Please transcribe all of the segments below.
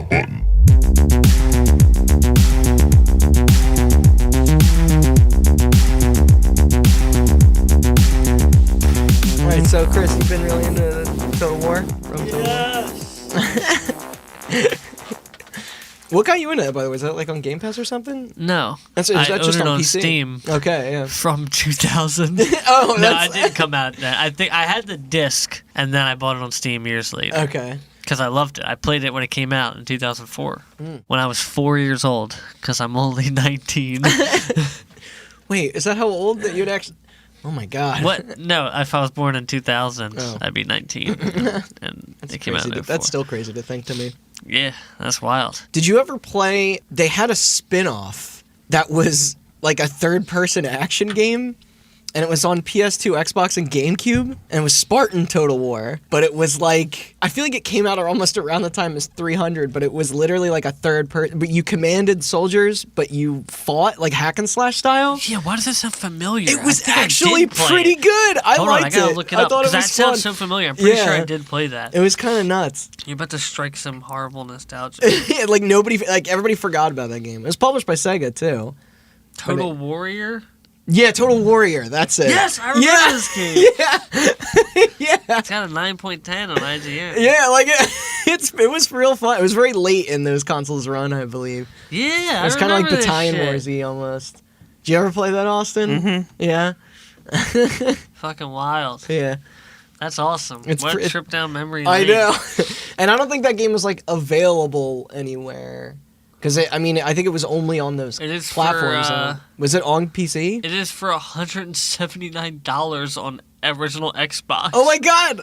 button. Alright, so Chris, you've been really into Total War? Yes. What got you into that, by the way? Is that like on Game Pass or something? No. Is I that own just it on PC? Steam. Okay, yeah. From 2000. Oh, No, that's... I didn't come out then. I think I had the disc, and then I bought it on Steam years later. Okay. Because I loved it. I played it when it came out in 2004. When I was 4 years old, because I'm only 19. Wait, is that how old that you'd actually... Oh my god. What? No, if I was born in 2000, Oh. I'd be 19. And it came out Crazy in that's 04. still crazy to think to me. Yeah, that's wild. Did you ever play... They had a spin-off that was like a third-person action game, and it was on PS2, Xbox, and GameCube, and it was Spartan Total War, but it was like... I feel like it came out almost around the time as 300, but it was literally like a third-person... But you commanded soldiers, but you fought like hack-and-slash style. Yeah, why does that sound familiar? It was I think I actually did play pretty it. good. I Hold on, I liked gotta it. look it I up, thought it because that was sounds fun. so familiar. I'm pretty sure Yeah. I did play that. It was kind of nuts. You're about to strike some horrible nostalgia. Like nobody, like everybody forgot about that game. It was published by Sega too. Total Warrior? Yeah, Total Warrior. That's it. Yes, I remember this game. Yeah, yeah, It's got a 9.10 on IGN. yeah. Like it was real fun. It was very late in those consoles run, I believe. Yeah, It was kind of like the Battalion Warsy almost. Did you ever play that, Austin? Mm-hmm. Yeah, Fucking wild. yeah. That's awesome. It's What pre- a trip down memory I lane. know. And I don't think that game was like available anywhere. Because I think it was only on those It is platforms. for, Was it on PC? It is for $179 on original Xbox. Oh my god!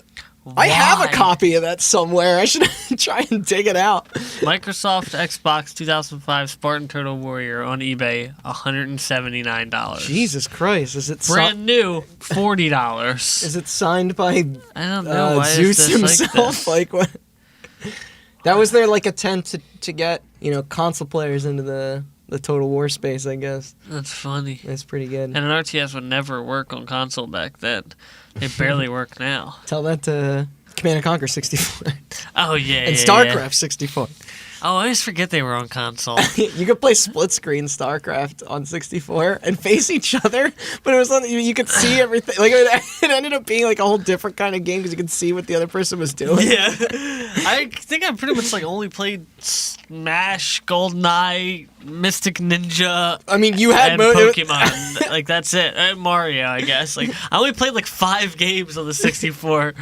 I have a Why? copy of that somewhere. I should try and dig it out. Microsoft Xbox 2005 Spartan Total Warrior on eBay, $179. Jesus Christ! Is it Brand new, $40. Is it signed by I don't know why Zeus is this himself? like this? Like what? That was their like attempt to get console players into the Total War space. I guess That's funny. it's pretty good. And an RTS would never work on console back then. They barely work now. Tell that to Command and Conquer 64 Oh yeah, and yeah, StarCraft yeah. 64. Oh, I always forget they were on console. You could play split screen StarCraft on 64 and face each other, but it was on, you could see everything. Like it ended up being like a whole different kind of game because you could see what the other person was doing. Yeah, I think I pretty much like only played Smash, GoldenEye, Mystic Ninja. I mean, you had And it was- Pokemon. Like that's it. And Mario, I guess. Like I only played like 5 games on the 64.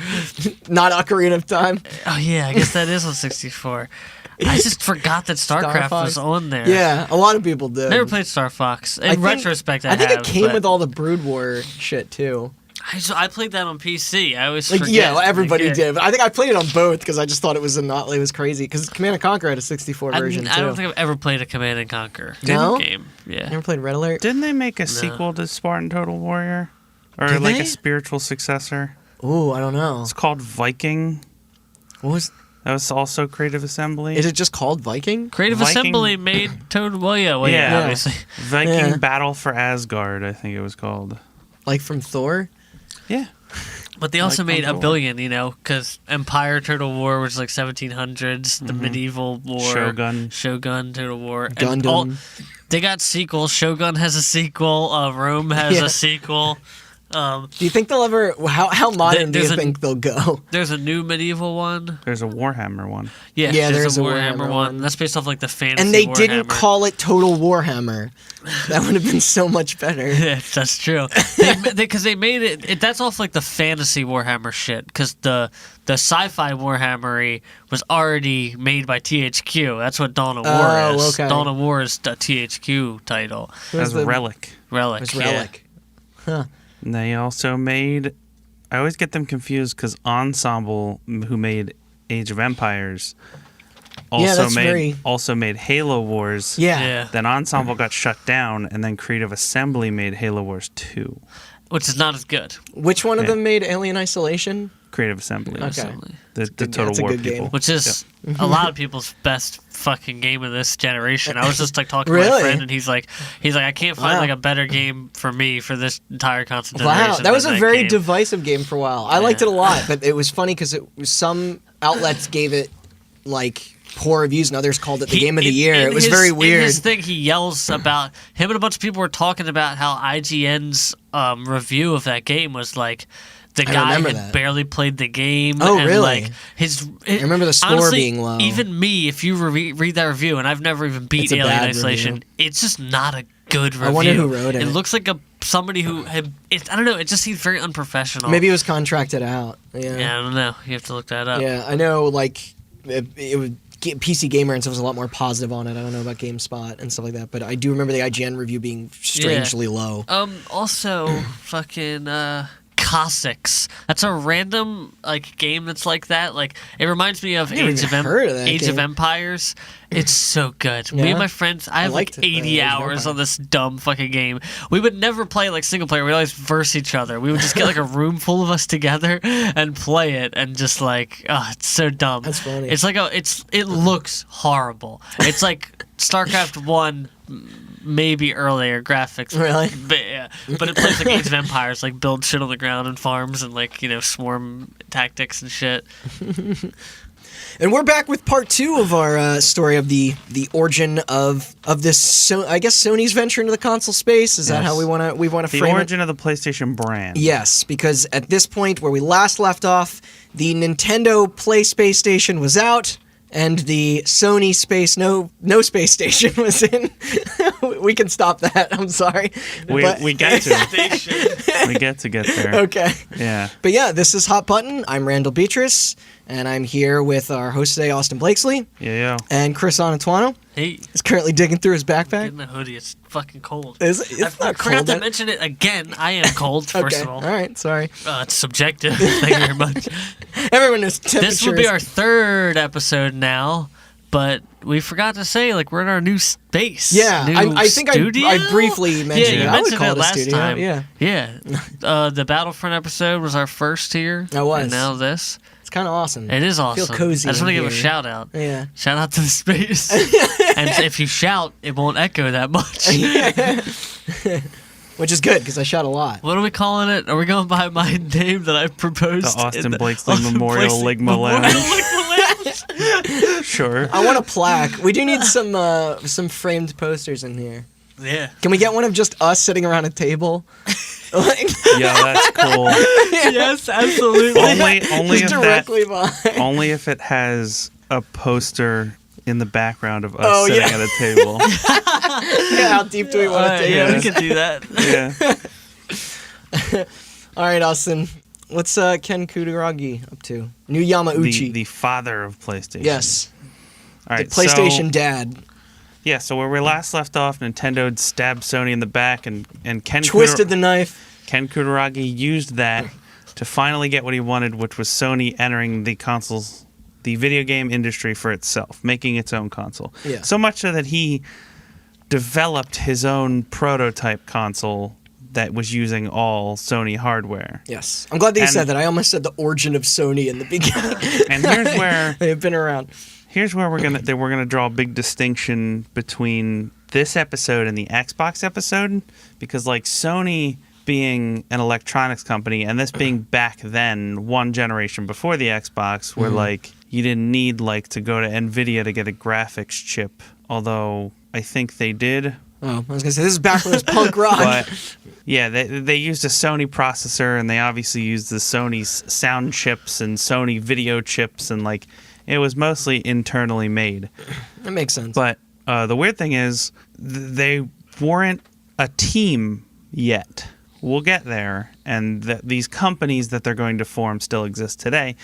not Ocarina of Time. Oh yeah, I guess that is on 64. I just forgot that StarCraft Fox. was on there. Yeah, a lot of people did. Never played Star Fox. In I think- retrospect, I think have, it came but with all the Brood War shit too. I played that on PC. I always Like forget. yeah, everybody Like, did. But I think I played it on both because I just thought it was it was crazy because Command and Conquer had a 64 version I too. don't think I've ever played a Command and Conquer No? game. Yeah. You never played Red Alert? Didn't they make a sequel to Spartan Total Warrior? Or Did like they? a spiritual successor? Ooh, I don't know. It's called Viking. What was? That was also Creative Assembly. Is it just called Viking? Creative Viking- Assembly made Total. Well, yeah, Yeah. obviously. Viking Yeah. Battle for Asgard, I think it was called. Like from Thor? Yeah. But they also Like made a Control. billion, because Empire Total War was like 1700s, the medieval war, Shogun. Total War, and Gundam. they got sequels. Shogun has a sequel. Rome has Yeah. a sequel. Do you think they'll ever? How modern do you there's a- think they'll go? There's a new medieval one. There's a Warhammer one. Yeah, Yeah, there's there's a a Warhammer Warhammer one. one. That's based off like the fantasy. And they Warhammer. didn't call it Total Warhammer. That would have been so much better. Yeah, that's true. Because they made it. That's off like the fantasy Warhammer shit. Because the sci-fi Warhammer was already made by THQ. That's what Dawn of War Oh, is. okay. Dawn of War is the THQ title. As the- Relic. Relic. It's yeah. Relic. Huh. And they also made... I always get them confused because Ensemble, who made Age of Empires, also made Halo Wars. Yeah. Yeah. Then Ensemble got shut down, and then Creative Assembly made Halo Wars 2. Which is not as good. Which one of Yeah. them made Alien Isolation? Creative Assembly. Okay. Assembly. The good- Total that's a War good game. people. Which is a lot of people's best fucking game of this generation. I was just like talking to my Really? friend, and he's like, I can't find Wow. like a better game for me for this entire console generation. Wow, that was than a very game. divisive game for a while. I liked Yeah. it a lot, but it was funny because some outlets gave it like poor reviews, and others called it the game of the year. It was very weird. In his thing, he yells about him, and a bunch of people were talking about how IGN's review of that game was like the guy had barely played the game. Oh, and really? Like I remember the score honestly, being low. Even me, if you read that review, and I've never even beat Alien Isolation, review. It's just not a good review. I wonder who wrote it. It looks like somebody who had. I don't know. It just seems very unprofessional. Maybe it was contracted out. Yeah, I don't know. You have to look that up. Yeah, I know. Like it would. PC Gamer and stuff was a lot more positive on it. I don't know about GameSpot and stuff like that, but I do remember the IGN review being strangely low. Also, fucking Cossacks. That's a random like game that's like that. Like it reminds me of Age of Empires. It's so good. Yeah. Me and my friends, I have like 80 hours on this dumb fucking game. We would never play like single player. We'd always verse each other. We would just get like a room full of us together and play it, and just like, it's so dumb. That's funny. It's like it looks horrible. It's like StarCraft 1. Maybe earlier graphics, really, but it plays like Age of Empires, like build shit on the ground and farms and like swarm tactics and shit. And we're back with part 2 of our story of the origin of this. So I guess Sony's venture into the console space. Is that how we want to frame it? The origin of the PlayStation brand. Yes, because at this point where we last left off, the Nintendo Space Station was out. And the Sony no space station was in. We can stop that. I'm sorry. We get to. We get there. Okay. Yeah. But yeah, this is Hot Button. I'm Randall Beatrice, and I'm here with our host today, Austin Blakesley. Yeah. And Chris Onatuano. Hey. He's currently digging through his backpack. In the hoodie, it's fucking cold. It's I forgot to mention it again. I am cold. First of all. All right. Sorry. It's subjective. Thank you very much. Everyone knows temperature. This will be our 3rd episode now, but we forgot to say we're in our new space. Yeah, I think I briefly mentioned it. You mentioned it last time. Yeah. The Battlefront episode was our first here. That was. And now this. It's kind of awesome. It is awesome. I feel cozy. I just want to give a shout out. Yeah. Shout out to the space. And if you shout, it won't echo that much. Which is good, because I shout a lot. What are we calling it? Are we going by my name that I proposed? The Austin Blakesley Memorial Ligma Lounge. Sure. I want a plaque. We do need some framed posters in here. Yeah. Can we get one of just us sitting around a table? Yeah, that's cool. Yes, absolutely. Only if it has a poster in the background of us sitting at a table. Yeah, how deep do we want to take it? Yeah, we can do that. Yeah. All right, Austin. What's Ken Kutaragi up to? New Yamauchi. The father of PlayStation. Yes. All right, the PlayStation dad. Yeah, so where we last left off, Nintendo stabbed Sony in the back, and Ken twisted the knife. Ken Kutaragi used that to finally get what he wanted, which was Sony entering the video game industry for itself, making its own console. Yeah. So much so that he developed his own prototype console that was using all Sony hardware. Yes. I'm glad that you said that. I almost said the origin of Sony in the beginning. And here's where they've been around. Here's where we're gonna draw a big distinction between this episode and the Xbox episode, because Sony being an electronics company and this being back then one generation before the Xbox, where you didn't need to go to Nvidia to get a graphics chip, although I think they did. Oh, I was gonna say this is back when it was punk rock. But yeah, they used a Sony processor, and they obviously used the Sony's sound chips and Sony video chips, and it was mostly internally made. That makes sense. But the weird thing is, they weren't a team yet. We'll get there, and these companies that they're going to form still exist today.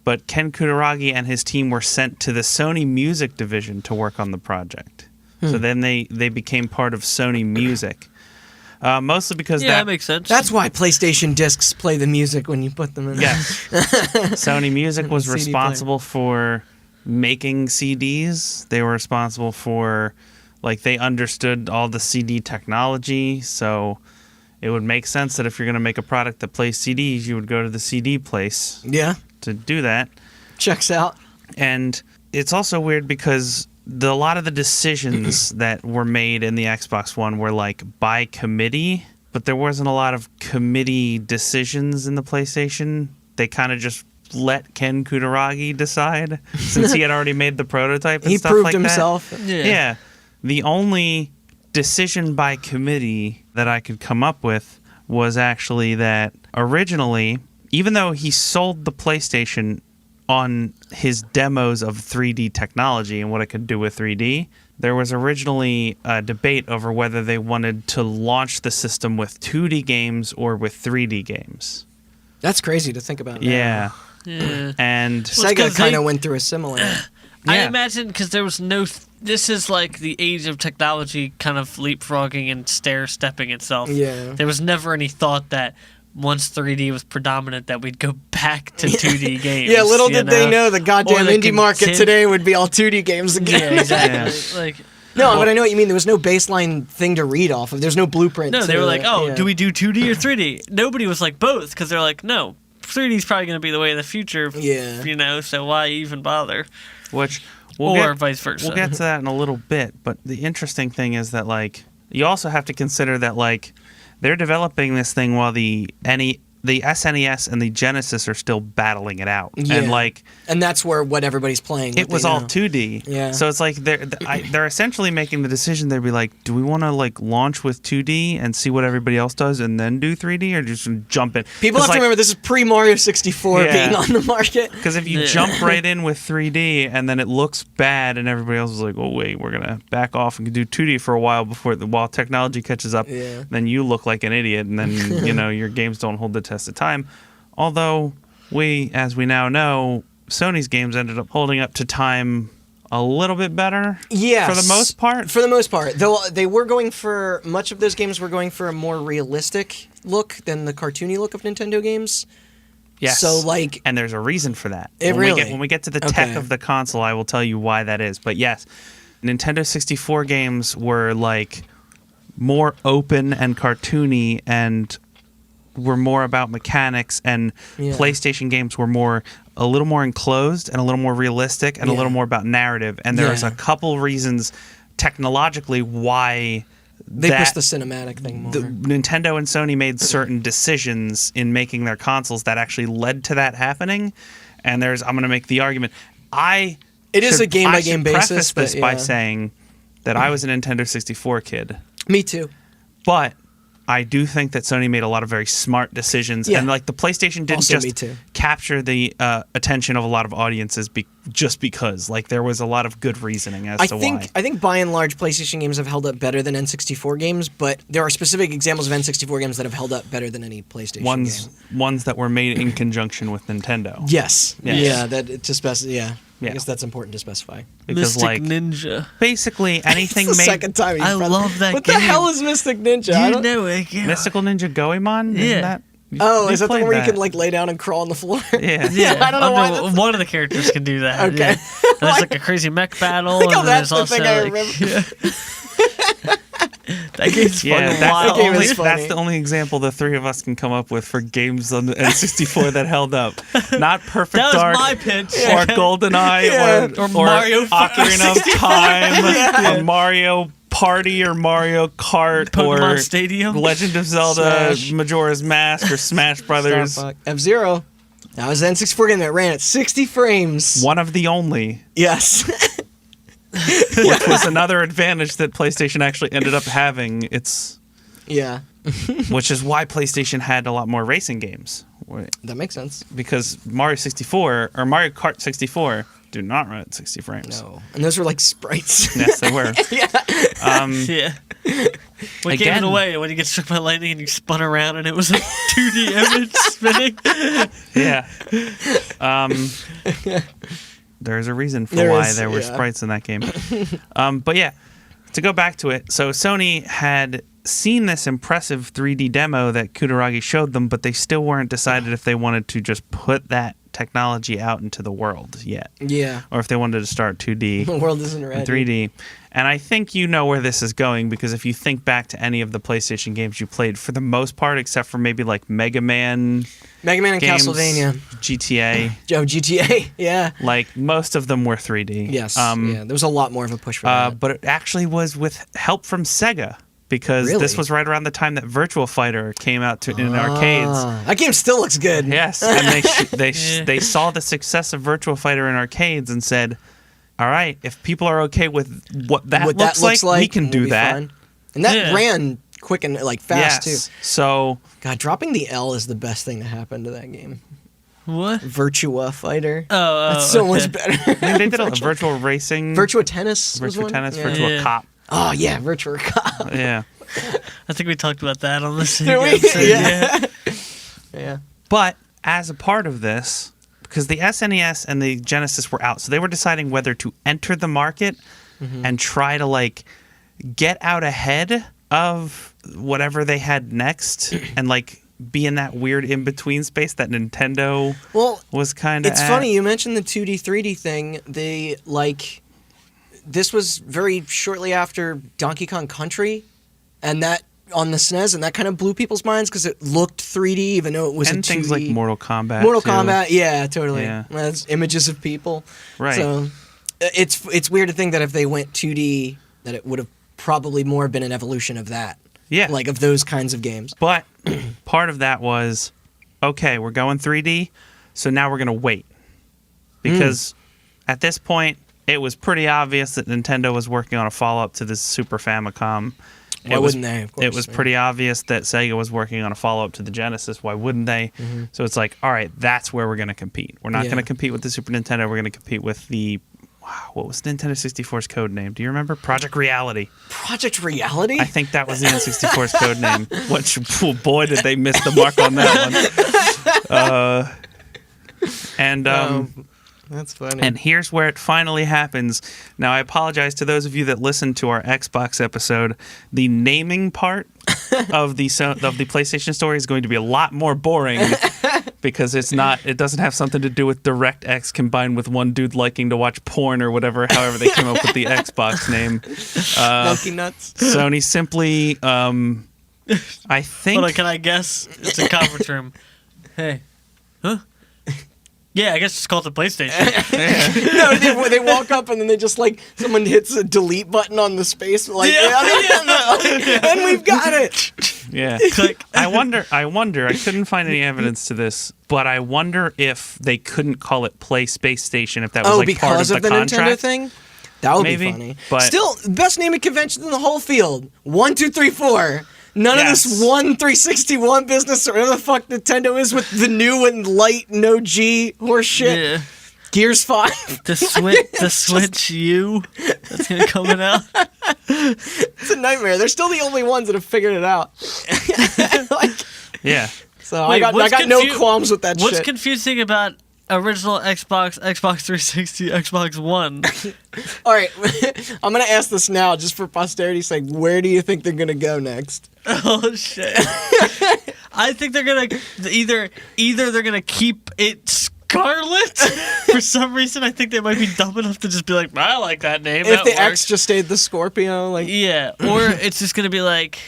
But Ken Kutaragi and his team were sent to the Sony Music division to work on the project. So then they became part of Sony Music. Mostly because that makes sense. That's why PlayStation discs play the music when you put them in. Yes. Sony Music was responsible for making CDs. They were responsible for, they understood all the CD technology. So it would make sense that if you're going to make a product that plays CDs, you would go to the CD place. Yeah. To do that. Checks out. And it's also weird because a lot of the decisions that were made in the Xbox One were by committee, but there wasn't a lot of committee decisions in the PlayStation. They kind of just let Ken Kutaragi decide, since he had already made the prototype and he stuff proved like himself. that. Yeah. The only decision by committee that I could come up with was actually that originally, even though he sold the PlayStation on his demos of 3D technology and what it could do with 3D, there was originally a debate over whether they wanted to launch the system with 2D games or with 3D games. That's crazy to think about now. Yeah. And Sega kind of went through a similar. I imagine because there was no. This is like the age of technology kind of leapfrogging and stair-stepping itself. Yeah. There was never any thought that once 3D was predominant that we'd go back to 2D games. Yeah, little did they know the goddamn indie market today would be all 2D games again. Yeah, exactly. Like. No, but I know what you mean. There was no baseline thing to read off of. There's no blueprint. No, they were like, do we do 2D or 3D? Nobody was like both, because they're like, no, 3D is probably going to be the way of the future. Yeah. So why even bother? Which vice versa. We'll get to that in a little bit, but the interesting thing is that, like, you also have to consider that, like, they're developing this thing while the SNES and the Genesis are still battling it out. Yeah. And that's what everybody's playing. It was all 2D. Yeah. So it's like they're essentially making the decision. They'd be like, do we want to launch with 2D and see what everybody else does and then do 3D, or just jump in? People have to remember this is pre-Mario 64 being on the market. Because if you jump right in with 3D and then it looks bad and everybody else is like, oh wait, we're gonna back off and do 2D for a while while technology catches up, then you look like an idiot, and then your games don't hold the test of time. Although as we now know, Sony's games ended up holding up to time a little bit better. Yes. For the most part. For the most part. Though they were going for, much of those games were going for a more realistic look than the cartoony look of Nintendo games. Yes. So, and there's a reason for that. When we get to the tech of the console, I will tell you why that is. But yes, Nintendo 64 games were more open and cartoony and were more about mechanics, and PlayStation games were a little more enclosed and a little more realistic and a little more about narrative. And there's a couple reasons technologically why they pushed the cinematic thing more. Nintendo and Sony made certain decisions in making their consoles that actually led to that happening. And I'm going to make the argument. It is a game by game basis. I should preface this by saying that I was a Nintendo 64 kid. Me too. But I do think that Sony made a lot of very smart decisions, and the PlayStation didn't just capture the attention of a lot of audiences just because. There was a lot of good reasoning as to why. I think by and large PlayStation games have held up better than N64 games, but there are specific examples of N64 games that have held up better than any PlayStation game. Ones that were made in conjunction with Nintendo. Yes. Yeah, I guess that's important to specify. Because, Mystic Ninja. Basically, anything made... second time I love that what game. What the hell is Mystic Ninja? You know it. Yeah. Mystical Ninja Goemon? Yeah. Is that the one where you can lay down and crawl on the floor? Yeah. I don't know why one of the characters can do that. Okay. Yeah. There's a crazy mech battle. I think and that's the also, thing I remember. That game's fucking wild. That's the only example the three of us can come up with for games on the N64 that held up. Not Perfect Dark. That was my pitch. Or GoldenEye or Mario Ocarina of Time or Mario Party or Mario Kart Pokemon or Stadium. Legend of Zelda Majora's Mask or Smash Brothers. F-Zero. That was the N64 game that ran at 60 frames. One of the only. Yes. Which was another advantage that PlayStation actually ended up having. Which is why PlayStation had a lot more racing games. That makes sense. Because Mario 64 or Mario Kart 64 do not run at 60 frames. No. And those were like sprites. Yes, they were. Yeah. We gave it away when you get struck by lightning and you spun around and it was a 2D image spinning. Yeah. There's a reason for why there were sprites in that game. But yeah, to go back to it, so Sony had seen this impressive 3D demo that Kutaragi showed them, but they still weren't decided if they wanted to just put that technology out into the world yet. Yeah. Or if they wanted to start 2D. The world isn't ready. 3D. And I think you know where this is going, because if you think back to any of the PlayStation games you played, for the most part, except for maybe Mega Man and games, Castlevania. GTA. Oh, GTA, yeah. Most of them were 3D. Yes, there was a lot more of a push for that. But it actually was with help from Sega. because this was right around the time that Virtua Fighter came out in arcades. That game still looks good. Yes, and they saw the success of Virtua Fighter in arcades and said, all right, if people are okay with what that looks like, we can do that. Fine. And that ran quick and fast too. So God, dropping the L is the best thing to happen to that game. What? Virtua Fighter. Oh, that's so much better. I mean, they did a virtual racing, Virtua Tennis, Virtua Cop. Oh yeah, Virtua Cop. Yeah. I think we talked about that on the same Did we? episode. Yeah. But as a part of this, because the SNES and the Genesis were out, so they were deciding whether to enter the market and try to get out ahead of whatever they had next and be in that weird in-between space that Nintendo was kind of It's funny, you mentioned the 2D, 3D thing. This was very shortly after Donkey Kong Country, and that on the SNES, and that kind of blew people's minds because it looked 3D, even though it was and a 2D. Things like Mortal Kombat. Kombat, yeah, totally. Yeah. That's images of people. Right. So it's weird to think that if they went 2D, that it would have probably more been an evolution of that. Yeah. Of those kinds of games. But part of that was, okay, we're going 3D, so now we're going to wait. Because at this point, it was pretty obvious that Nintendo was working on a follow-up to this Super Famicom. Why wouldn't they? Of course, it was pretty obvious that Sega was working on a follow-up to the Genesis. Why wouldn't they? So it's all right, that's where we're going to compete. We're not going to compete with the Super Nintendo. We're going to compete with the... What was Nintendo 64's code name? Do you remember? Project Reality. Project Reality? I think that was the N64's code name. Which, boy, did they miss the mark on that one. That's funny. And here's where it finally happens. Now, I apologize to those of you that listened to our Xbox episode. The naming part of the PlayStation story is going to be a lot more boring because it doesn't have something to do with DirectX combined with one dude liking to watch porn or whatever, however they came up with the Xbox name. Monkey nuts. Sony simply, I think... Hold on, can I guess? It's a conference room. Hey. Huh? Yeah, I guess it's called the PlayStation. No, they walk up and then they just someone hits a delete button on the space, and we've got it. Yeah. Click. I wonder. I couldn't find any evidence to this, but I wonder if they couldn't call it Play Space Station if that was because part of the contract. Nintendo thing. That would be funny. But still, best naming convention in the whole field. 1, 2, 3, 4. None of this 361 business or whatever the fuck Nintendo is with the new and light no G horse shit. Yeah. Gears 5. The Switch U that's gonna coming out. It's a nightmare. They're still the only ones that have figured it out. Yeah. So wait, I got no qualms with that shit. What's confusing about original Xbox, Xbox 360, Xbox One? All right, I'm gonna ask this now, just for posterity's sake. Where do you think they're gonna go next? Oh shit! I think they're gonna either they're gonna keep it Scarlet. For some reason, I think they might be dumb enough to just be like, I like that name. If the X just stayed the Scorpio, yeah, or it's just gonna be like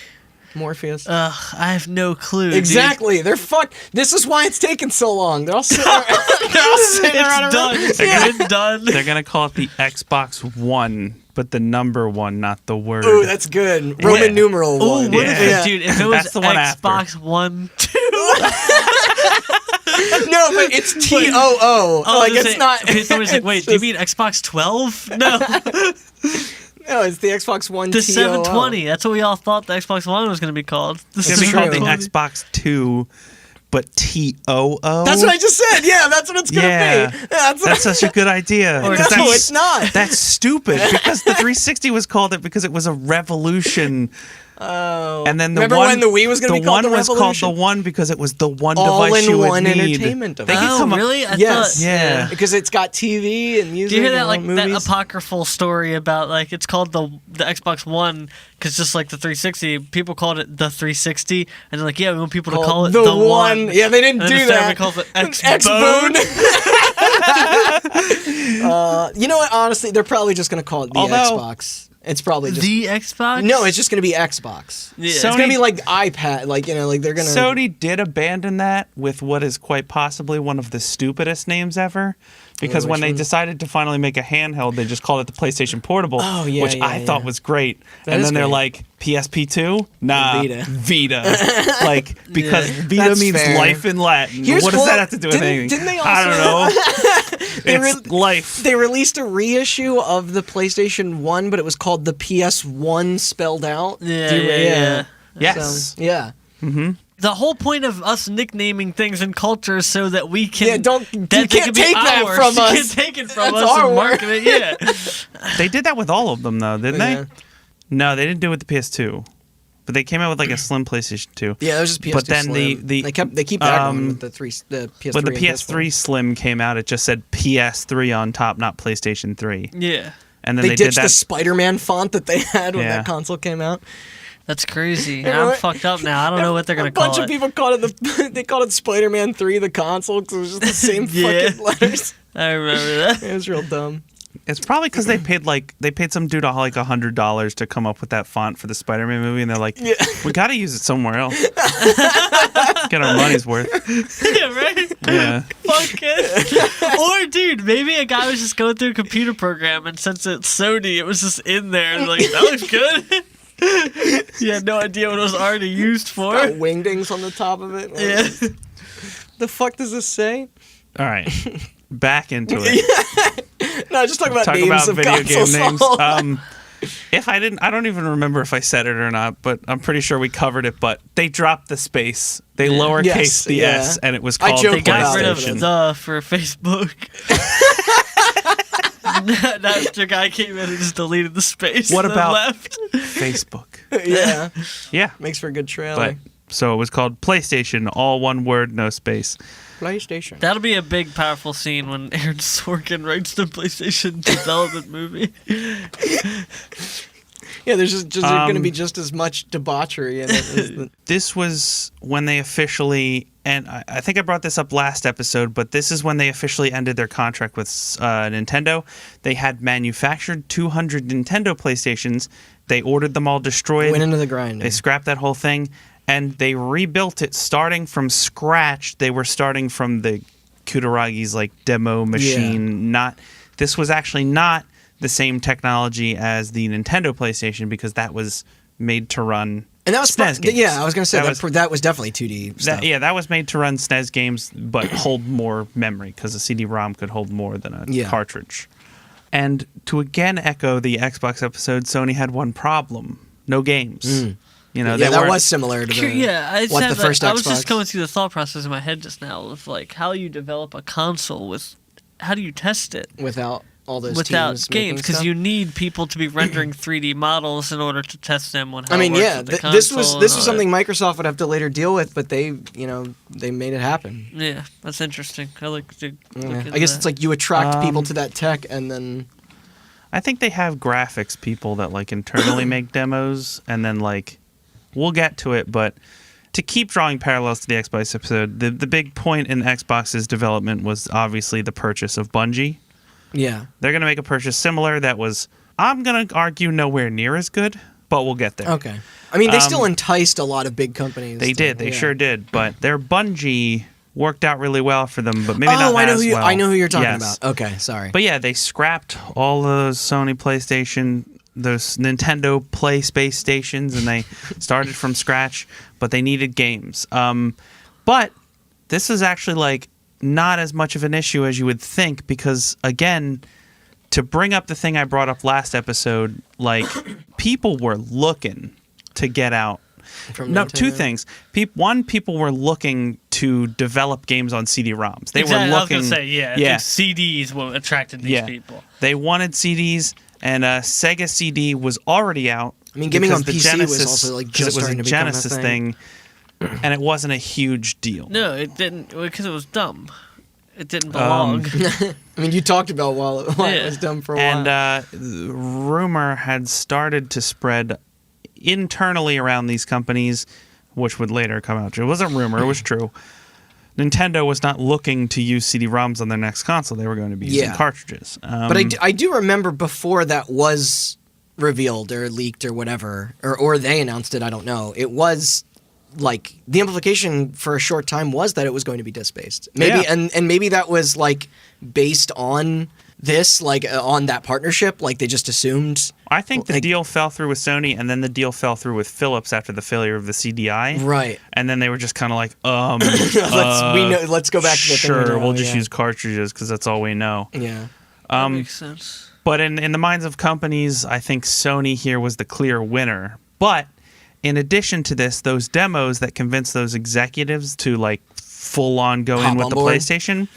Morpheus. I have no clue. Exactly. Dude. They're fucked. This is why it's taking so long. They're all sitting around. It's done. It's done. They're gonna call it the Xbox One, but the number 1, not the word. Ooh, that's good. Roman numeral 1. Dude, if it was Xbox 1, 2. No, but it's TOO. It's not. Somebody's like, wait, do you mean Xbox 12? No. No, it's the Xbox One. The 720. That's what we all thought the Xbox One was going to be called. It's going to be called the Xbox 2, but TOO. That's what I just said. Yeah, that's what it's going to be. That's such a good idea. No, it's not. That's stupid because the 360 was called it because it was a revolution. Oh. And then remember when the Wii was going to be called the Revolution? The one was called the One because it was the one all device you would need. All-in-one entertainment device. Really? Yes. Yeah. Because it's got TV and music. Do you hear that movies? that apocryphal story about it's called the Xbox One because just like the 360, people called it the 360, and they're like, yeah, we want people to call it the One. Yeah, they didn't do that. We called it X-Bone. You know what? Honestly, they're probably just going to call it the Xbox. It's probably just the Xbox. No, it's just going to be Xbox. Yeah. It's going to be like iPad, they're going to. Sony did abandon that with what is quite possibly one of the stupidest names ever, because when they decided to finally make a handheld, they just called it the PlayStation Portable, which I thought was great. And then they're like, PSP2? Nah, Vita. Like, because Vita That's means fair. life in Latin. Here's What does that have to do with anything? Didn't they also, I don't know. It's life. They released a reissue of the PlayStation 1, but it was called the PS1 spelled out. Yeah. Yes. So, yeah. The whole point of us nicknaming things in culture is so that we can... you can't take that from us. You can't take it from That's us our and word. market it. Yeah. They did that with all of them, though, didn't Yeah. they? No, they didn't do it with the PS2. But they came out with like a slim PlayStation 2. Yeah, that was just PS2 But then Slim. the they keep that going with the PS3. when the and PS3 Slim came out, it just said PS3 on top, not PlayStation 3. Yeah. And then They they did ditched that. the Spider-Man font that they had when Yeah. that console came out. That's crazy. Remember I'm what- fucked up now. I don't know what they're going A to call bunch it. of people called it they called it Spider-Man 3 the console because it was just the same Yeah. fucking letters. I remember that. It was real dumb. It's probably because they paid some dude like $100 to come up with that font for the Spider-Man movie, and they're like, we got to use it somewhere else. Get our money's worth. Yeah, right? Yeah. Fuck it. Or, dude, maybe a guy was just going through a computer program, and since it's Sony, it was just in there. And like, that looks good. He had no idea what it was already used for. Got wingdings on the top of it. Yeah. The fuck does this say? All right. Back into it. No, just talk about Talk names about of video game consoles. names. I don't even remember if I said it or not, but I'm pretty sure we covered it. But they dropped the space. They lowercase Yes, the yeah. S, and it was I called joked They got rid of PlayStation. the for Facebook. That your guy came in and just deleted the space. What and then about- left? Facebook. Yeah, Yeah. makes for a good trailer. But so it was called PlayStation, all one word, no space. PlayStation. That'll be a big, powerful scene when Aaron Sorkin writes the PlayStation development movie. Yeah, there's just going to be just as much debauchery in it. As the, This was when they officially, and I think I brought this up last episode, but this is when they officially ended their contract with Nintendo. They had manufactured 200 Nintendo PlayStations. They ordered them all destroyed. went into the grinder. They scrapped that whole thing, and they rebuilt it starting from scratch. They were starting from the Kutaragi's like demo machine. This was actually not the same technology as the Nintendo PlayStation because that was made to run And that was SNES games. Yeah, I was going to say That that was definitely 2D stuff. that was made to run SNES games, but hold more memory because a CD-ROM could hold more than a cartridge. And to again echo the Xbox episode, Sony had one problem: no games. You know, yeah, that was similar to the, the first Xbox. I was just going through the thought process in my head just now of like how you develop a console with, how do you test it without all those without teams games? Because Because you need people to be rendering 3D models in order to test them on how I mean, it works yeah, with the this console was and all something Microsoft would have to later deal with, but they made it happen. that. Yeah, that's interesting. I like to look into I guess that. it's like you attract people to that tech, and then I think they have graphics people that like internally make demos, and then like we'll get to it, but to keep drawing parallels to the Xbox episode, the big point in Xbox's development was obviously the purchase of Bungie. yeah, They're going to make a purchase similar that was, I'm going to argue, nowhere near as good, but we'll get there. okay. I mean, they still enticed a lot of big companies. They did. They sure did. But their Bungie worked out really well for them, but maybe not I know as well. I know who you're talking Yes. about. Okay, sorry. But yeah, they scrapped all those Sony PlayStation, those Nintendo Play Space stations, and they started from scratch, but they needed games. But this is actually like not as much of an issue as you would think because, again, to bring up the thing I brought up last episode, like people were looking to get out. From No, Nintendo? two things. People were looking to develop games on CD-ROMs. They exactly, were I looking. was gonna say, yeah, I think CDs what attracted these people. They wanted CDs, and Sega CD was already out. I mean, gaming because on the PC was Genesis, also, like, 'cause just it was starting a to become a Genesis thing. and it wasn't a huge deal. No, it didn't, because it was dumb. It didn't belong. I mean, you talked about why it Yeah. was done for a while. And rumor had started to spread internally around these companies, which would later come out. It wasn't rumor; it was true. Nintendo was not looking to use CD-ROMs on their next console; they were going to be using cartridges. But I do remember before that was revealed or leaked or whatever, or they announced it. I don't know. It was like the implication for a short time was that it was going to be disc based. Maybe and maybe that was like based on this, like, on that partnership. Like, they just assumed. I think the deal fell through with Sony, and then the deal fell through with Philips after the failure of the CDI. Right. And then they were just kind of like, let's go back to the thing we know. We'll just use cartridges because that's all we know. Yeah. That makes sense. But in the minds of companies, I think Sony here was the clear winner. But in addition to this, those demos that convinced those executives to, like, full on go in with the PlayStation,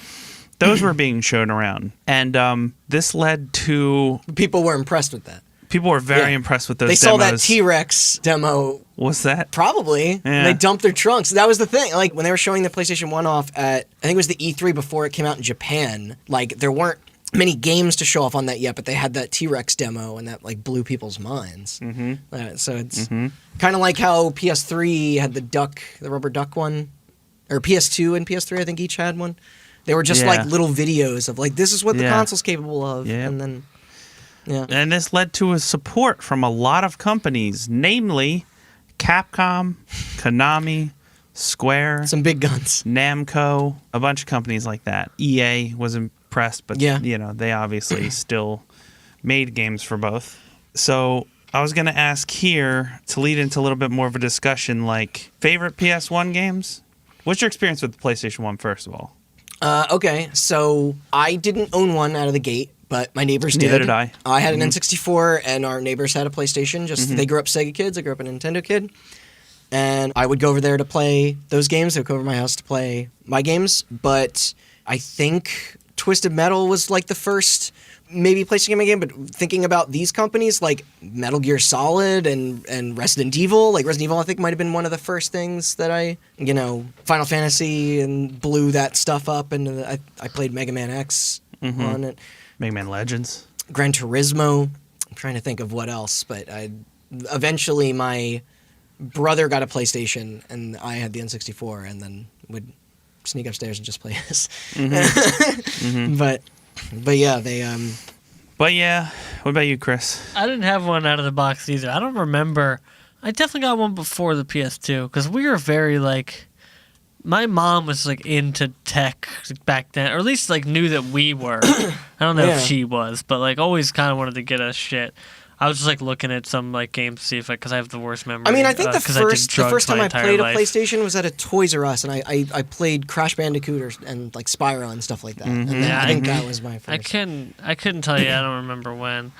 those were being shown around. And this led to... People were impressed with that. People were very impressed with those demos. They saw that T-Rex demo. What's that? Probably. Yeah. And they dumped their trunks. That was the thing. Like, when they were showing the PlayStation 1 off at... I think it was the E3 before it came out in Japan. Like, there weren't many games to show off on that yet, but they had that T-Rex demo, and that, like, blew people's minds. Mm-hmm. So it's kind of like how PS3 had the rubber duck one. Or PS2 and PS3, I think each had one. They were just like little videos of, like, this is what the console's capable of. Yeah. And then, And this led to a support from a lot of companies, namely Capcom, Konami, Square. Some big guns. Namco, a bunch of companies like that. EA was impressed, but, you know, they obviously still made games for both. So I was going to ask here, to lead into a little bit more of a discussion, like, favorite PS1 games? What's your experience with the PlayStation 1, first of all? Okay, so I didn't own one out of the gate, but my neighbors did. Neither did I. I had an N64, and our neighbors had a PlayStation. They grew up Sega kids. I grew up a Nintendo kid. And I would go over there to play those games. They would come over to my house to play my games. But I think Twisted Metal was, like, the first maybe PlayStation game, but thinking about these companies, like Metal Gear Solid and Resident Evil, like Resident Evil I think might have been one of the first things that I, Final Fantasy, and blew that stuff up, and I played Mega Man X on it. Mega Man Legends. Gran Turismo. I'm trying to think of what else, but eventually my brother got a PlayStation, and I had the N64, and then would sneak upstairs and just play this. But yeah, they But yeah, what about you, Chris? I didn't have one out of the box either. I don't remember. I definitely got one before the PS2 because we were very, like, my mom was, like, into tech back then, or at least, like, knew that we were. I don't know if she was, but, like, always kind of wanted to get us shit. I was just, like, looking at some, like, games to see if because I have the worst memory. I mean, I think the first time I played a PlayStation was at a Toys R Us, and I played Crash Bandicoot and, like, Spyro and stuff like that. And I think that was my first. I couldn't tell you. I don't remember when.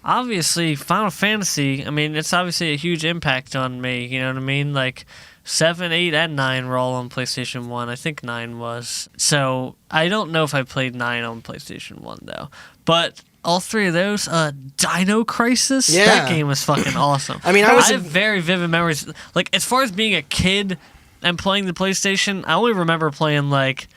Obviously, Final Fantasy, I mean, it's obviously a huge impact on me. You know what I mean? Like, 7, 8, and 9 were all on PlayStation 1. I think 9 was. So, I don't know if I played 9 on PlayStation 1, though. But all three of those, Dino Crisis, that game was fucking awesome. I mean, I have very vivid memories. Like, as far as being a kid and playing the PlayStation, I only remember playing, like,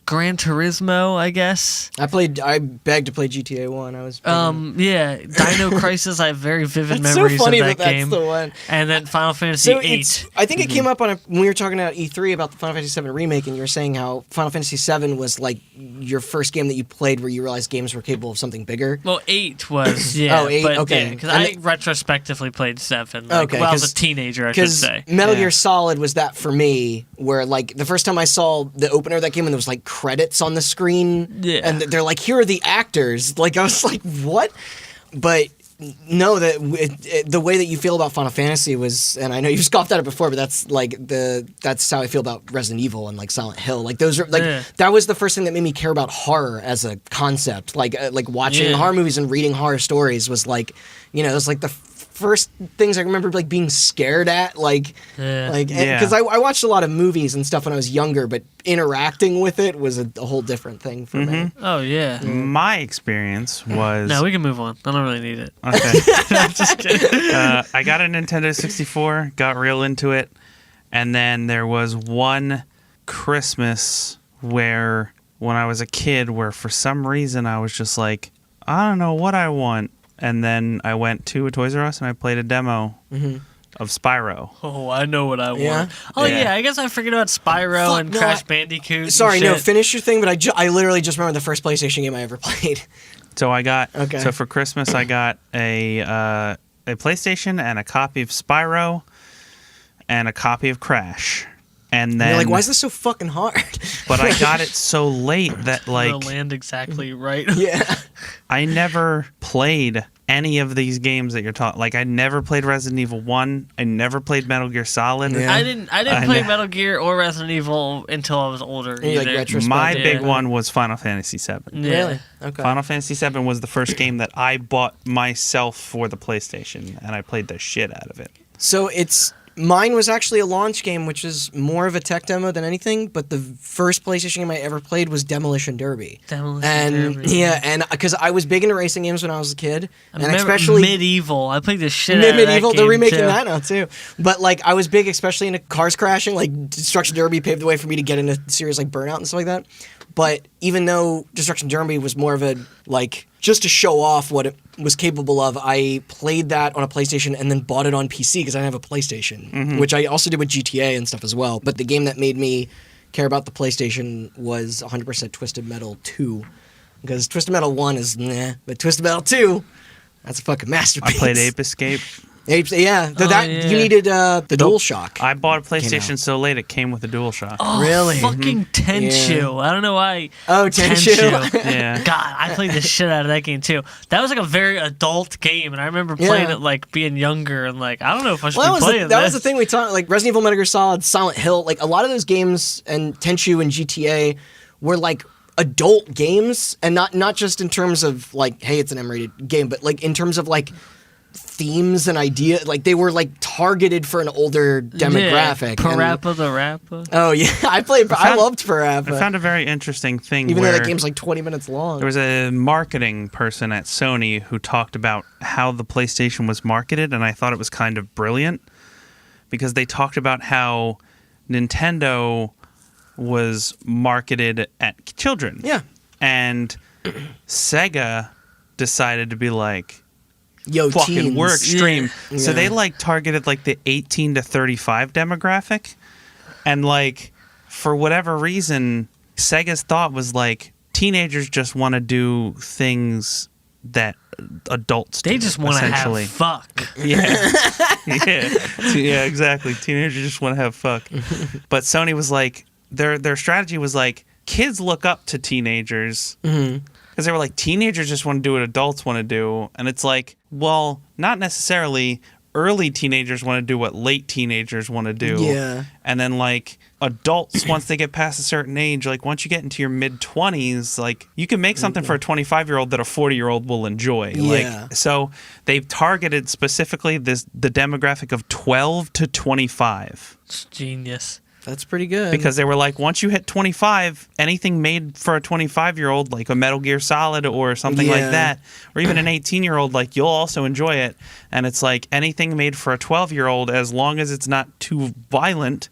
Gran Turismo, I guess. I begged to play GTA 1. I was Dino Crisis, I have very vivid that's memories so funny of that game. That's the one. And then Final Fantasy VIII. I think it came up when we were talking about E3 about the Final Fantasy VII remake, and you were saying how Final Fantasy VII was, like, your first game that you played where you realized games were capable of something bigger. Well, 8 was, yeah. Oh, 8, okay. Because I retrospectively played 7. Like, I was a teenager, I should say. Because Metal Gear Solid was that for me, where, like, the first time I saw the opener of that game and there was, like, credits on the screen, and they're like, here are the actors. Like, I was like, what? But no, the way that you feel about Final Fantasy was, and I know you've scoffed at it before, but that's like that's how I feel about Resident Evil and like Silent Hill. Like those are like that was the first thing that made me care about horror as a concept. Like watching horror movies and reading horror stories was like, it was like the first things I remember like being scared at, because I watched a lot of movies and stuff when I was younger, but interacting with it was a whole different thing for me. Oh yeah. My experience was no, we can move on. I don't really need it. Okay. I'm just kidding. I got a Nintendo 64, got real into it, and then there was one Christmas where when I was a kid, where for some reason I was just like, I don't know what I want. And then I went to a Toys R Us and I played a demo of Spyro. Oh, I know what I want. Oh, yeah. I guess I forget about Spyro and Crash Bandicoot. Sorry, no, finish your thing, but I literally just remember the first PlayStation game I ever played. So so for Christmas I got a PlayStation and a copy of Spyro and a copy of Crash. And then you're like, why is this so fucking hard? But I got it so late that like the land exactly right. Yeah. I never played any of these games that you're talking. Like I never played Resident Evil 1. I never played Metal Gear Solid. Yeah. I didn't play Metal Gear or Resident Evil until I was older. Like retrospect. My big one was Final Fantasy VII. Yeah. Really? Okay. Final Fantasy VII was the first game that I bought myself for the PlayStation, and I played the shit out of it. So mine was actually a launch game, which is more of a tech demo than anything. But the first PlayStation game I ever played was Demolition Derby. Derby. Yeah, and because I was big into racing games when I was a kid, and remember especially Medieval. I played the shit out of that Medieval. game They're remaking too. that now too. But like, I was big, especially into cars crashing. Like Destruction Derby paved the way for me to get into series like Burnout and stuff like that. But even though Destruction Derby was more of a like just to show off what it was capable of, I played that on a PlayStation and then bought it on PC because I didn't have a PlayStation, which I also did with GTA and stuff as well. But the game that made me care about the PlayStation was 100% Twisted Metal 2. Because Twisted Metal 1 is meh, but Twisted Metal 2, that's a fucking masterpiece. I played Ape Escape. Yeah, yeah. You needed the DualShock. I bought a PlayStation so late it came with a DualShock. Oh, Really? Fucking Tenchu. Yeah. I don't know why. Oh, Tenchu. Yeah. God, I played the shit out of that game too. That was like a very adult game, and I remember playing it like being younger and like I don't know if I should be playing that was the thing we talked like Resident Evil, Metal Gear Solid, Silent Hill. Like a lot of those games and Tenchu and GTA were like adult games, and not just in terms of like, hey, it's an M-rated game, but like in terms of like themes and ideas. Like they were like targeted for an older demographic. Yeah, Parappa the Rappa. Oh yeah, I loved Parappa. I found a very interesting thing. Even though where that game's like 20 minutes long. There was a marketing person at Sony who talked about how the PlayStation was marketed, and I thought it was kind of brilliant because they talked about how Nintendo was marketed at children. Yeah. And Sega decided to be like, Yo, fucking teens. we're extreme. Yeah. So Yeah. they like targeted like the 18 to 35 demographic. And like for whatever reason, Sega's thought was like teenagers just want to do things that adults do. They just want to essentially. have fuck. Yeah. Yeah, exactly. Teenagers just want to have fuck. But Sony was like, their strategy was like, kids look up to teenagers. Because they were like, teenagers just want to do what adults want to do. And it's like, well, not necessarily. Early teenagers want to do what late teenagers want to do. Yeah. And then like adults, once they get past a certain age, like once you get into your mid-20s, like you can make something for a 25-year-old that a 40-year-old will enjoy. Yeah. Like, so they've targeted specifically the demographic of 12 to 25. It's genius. That's pretty good. Because they were like, once you hit 25, anything made for a 25-year-old, like a Metal Gear Solid or something like that, or even an 18-year-old, like you'll also enjoy it. And it's like anything made for a 12-year-old, as long as it's not too violent,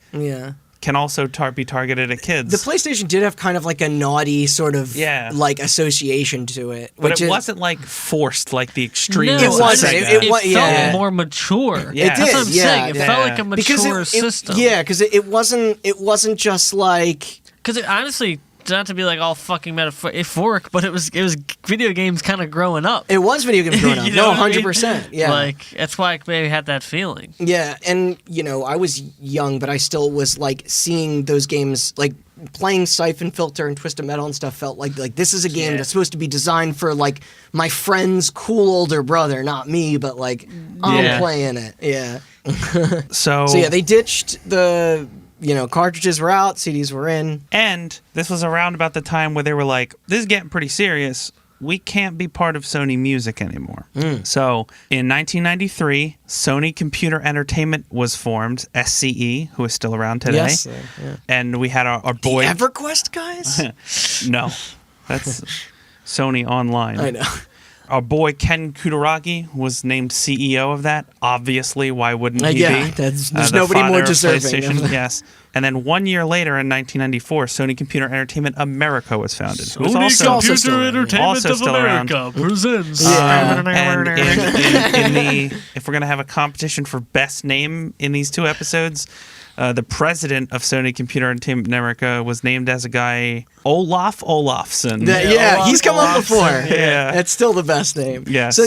can also be targeted at kids. The PlayStation did have kind of like a naughty sort of like association to it. But it wasn't like forced like the extreme. No, It wasn't. It Yeah. felt more mature. Yeah. It did. That's what I'm saying. It Yeah. felt like a mature system. Yeah, because it wasn't just like. Because it honestly, not to be like all fucking metaphoric, but it was video games kind of growing up. It was video games growing up. You know No, what I mean? 100%. Yeah. Like, that's why I maybe had that feeling. Yeah, and, I was young, but I still was, like, seeing those games, like, playing Siphon Filter and Twisted Metal and stuff felt like this is a game that's supposed to be designed for, like, my friend's cool older brother, not me, but, like, I'm playing it. Yeah. So yeah, they ditched the... cartridges were out, CDs were in. And this was around about the time where they were like, this is getting pretty serious. We can't be part of Sony Music anymore. So in 1993, Sony Computer Entertainment was formed, SCE, who is still around today. Yes. And we had our boy... The EverQuest guys? No. That's Sony Online. I know. Our boy Ken Kutaragi was named CEO of that. Obviously, why wouldn't he be? There's The nobody more father of deserving. PlayStation, yes. And then 1 year later, in 1994, Sony Computer Entertainment America was founded. It was Sony also still Computer around. Entertainment Also of still America presents. and in the if we're gonna have a competition for best name in these two episodes, the president of Sony Computer Entertainment America was named as a guy Olaf Olafsson. Yeah, he's come up before. Yeah. It's still the best name. Yes. So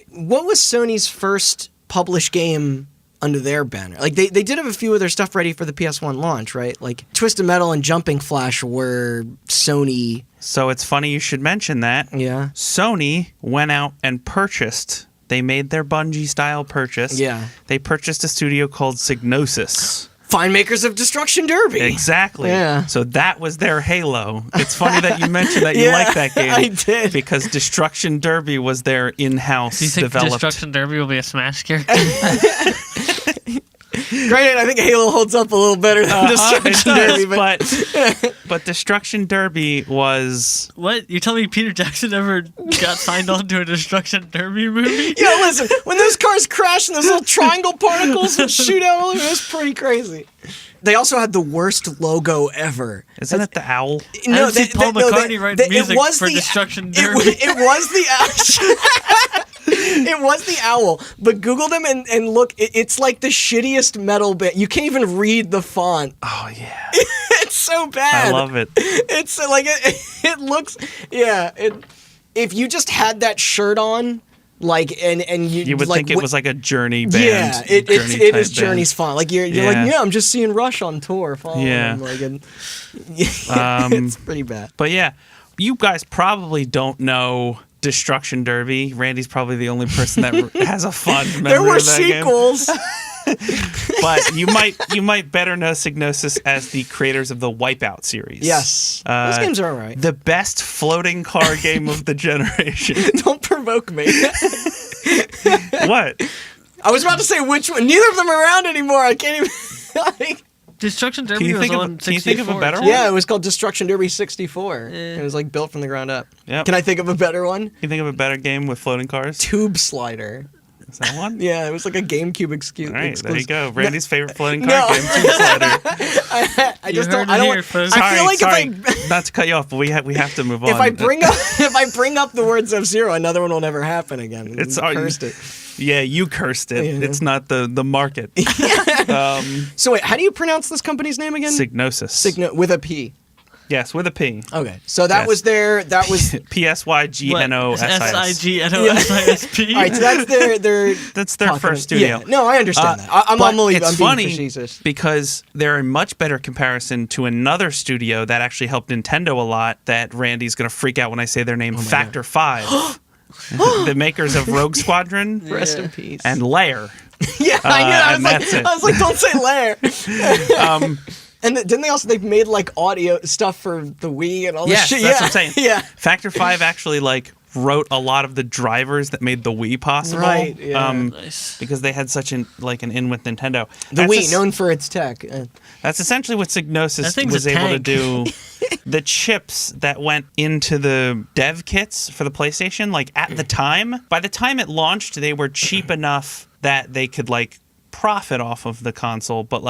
what was Sony's first published game under their banner. Like they did have a few of their stuff ready for the PS1 launch, right? Like Twisted Metal and Jumping Flash were Sony. So it's funny you should mention that. Yeah. Sony went out and purchased. They made their Bungie-style purchase. Yeah. They purchased a studio called Psygnosis. Fine makers of Destruction Derby. Exactly. Yeah. So that was their Halo. It's funny that you mentioned that you like that game. I did. Because Destruction Derby was their in-house Do you think developed. Destruction Derby will be a Smash character? Granted, I think Halo holds up a little better than Destruction Derby, but Destruction Derby was... What? You tell me Peter Jackson ever got signed on to a Destruction Derby movie? Yeah, listen, when those cars crash and those little triangle particles would shoot out, it was pretty crazy. They also had the worst logo ever. Isn't it the owl? No, I didn't see Paul McCartney write music for Destruction Derby. It was the owl. It was the owl. But Google them and look. It's like the shittiest metal band. You can't even read the font. Oh, yeah. It's so bad. I love it. It's like it looks. Yeah. If you just had that shirt on. Like and you would think it was like a Journey band. Yeah, it is Journey's font. Like you're like, yeah, I'm just seeing Rush on tour following them. Like, and, it's pretty bad. But yeah, you guys probably don't know Destruction Derby. Randy's probably the only person that has a fond memory there were of that sequels. But you might better know Psygnosis as the creators of the Wipeout series. Yes, those games are alright. The best floating car game of the generation. Don't provoke me. What? I was about to say which one. Neither of them are around anymore. I can't even. Destruction Derby was on 64. Can you think of a better one? Yeah, it was called Destruction Derby 64. It was like built from the ground up. Yep. Can I think of a better one? Can you think of a better game with floating cars? Tube Slider. Is that one? Yeah, it was like a GameCube exclusive. All right, there you go. Randy's favorite floating car game, Tube Slider. I just don't. I don't. I feel like sorry, if not to cut you off, but we have to move on. If I bring up the word F-Zero, another one will never happen again. It's cursed it. Yeah, you cursed it. Yeah. It's not the market. So wait, how do you pronounce this company's name again? Psygnosis. With a P. Yes, with a P. Okay, so that was their. That was P-S-Y-G-N-O-S-I-S. S-I-G-N-O-S-I-S-P. All right, so that's their first studio. Yeah. No, I understand that. I'm funny being facetious. because they're a much better comparison to another studio that actually helped Nintendo a lot. That Randy's gonna freak out when I say their name. Factor 5. The makers of Rogue Squadron. Rest in peace. And Lair. Yeah, I knew. I was like, don't say Lair. And didn't they've made like audio stuff for the Wii and all this shit? That's what I'm saying. Yeah. Factor 5 actually wrote a lot of the drivers that made the Wii possible. Right. Yeah. Nice. Because they had such an in with Nintendo. The Wii, known for its tech. That's essentially what Psygnosis was able to do. The chips that went into the dev kits for the PlayStation, at the time, by the time it launched, they were cheap enough that they could profit off of the console, but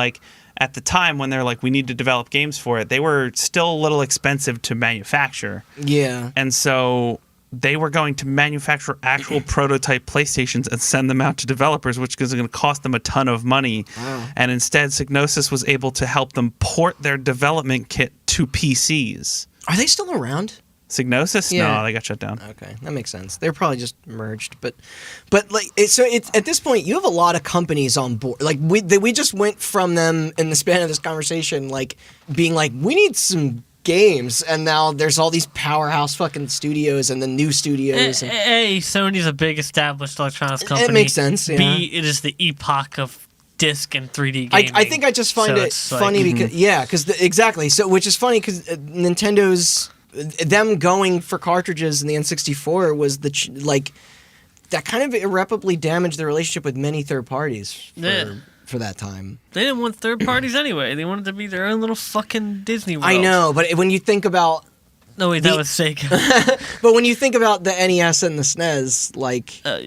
at the time when they're we need to develop games for it, they were still a little expensive to manufacture. Yeah. And so they were going to manufacture actual prototype PlayStations and send them out to developers, which is going to cost them a ton of money. Wow. And instead, Psygnosis was able to help them port their development kit to PCs. Are they still around? Psygnosis? Yeah. No, they got shut down. Okay, that makes sense. They're probably just merged, but it's at this point you have a lot of companies on board. We just went from them in the span of this conversation, being we need some games, and now there's all these powerhouse fucking studios and the new studios. A, Sony's a big established electronics company. It makes sense. Yeah. B, it is the epoch of disc and 3D gaming. I think I just find it funny because exactly. So which is funny because Nintendo's. Them going for cartridges in the N64 was that kind of irreparably damaged the relationship with many third parties for that time. They didn't want third parties anyway. They wanted to be their own little fucking Disney World. I know, but when you think about... No, wait, that was Sega. But when you think about the NES and the SNES,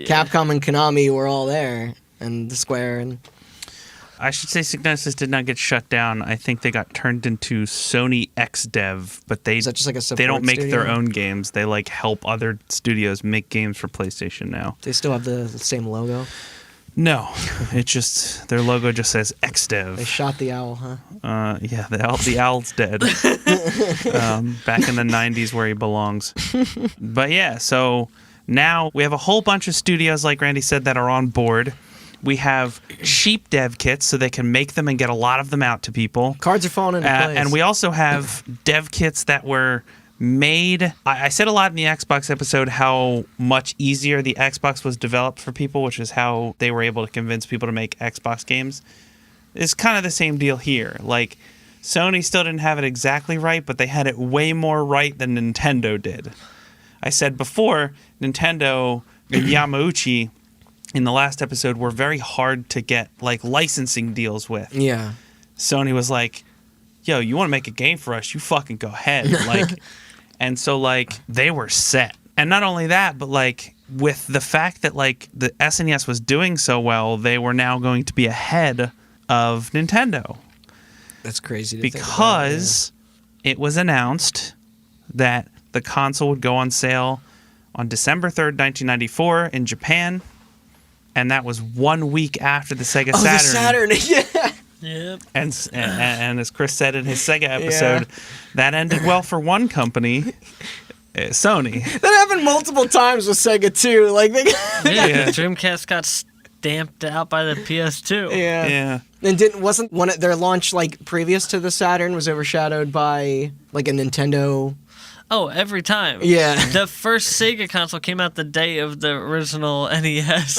Capcom and Konami were all there, and the Square and... I should say Psygnosis did not get shut down. I think they got turned into Sony XDev, but is that just a support they don't make studio? their own games. They help other studios make games for PlayStation now. They still have the same logo? No, it just their logo just says XDev. They shot the owl, huh? Yeah, the owl's dead. Back in the 90s where he belongs. But yeah, so now we have a whole bunch of studios, like Randy said, that are on board. We have cheap dev kits so they can make them and get a lot of them out to people. Cards are falling into place. And we also have dev kits that were made. I said a lot in the Xbox episode how much easier the Xbox was developed for people, which is how they were able to convince people to make Xbox games. It's kind of the same deal here. Like, Sony still didn't have it exactly right, but they had it way more right than Nintendo did. I said before, Nintendo and Yamauchi in the last episode were very hard to get like licensing deals with. Yeah. Sony was like, yo, you want to make a game for us, you fucking go ahead. Like, and so like they were set. And not only that, but like with the fact that like the SNES was doing so well, they were now going to be ahead of Nintendo. That's crazy to because think about, it was announced that the console would go on sale on December 3rd, 1994 in Japan. And that was 1 week after the Sega Saturn. The Saturn, yeah. Yep. And as Chris said in his Sega episode, that ended well for one company, Sony. That happened multiple times with Sega too. Like Dreamcast got stamped out by the PS2. Yeah. And wasn't one of their launch like previous to the Saturn was overshadowed by like a Nintendo? Oh, every time. Yeah. The first Sega console came out the day of the original NES.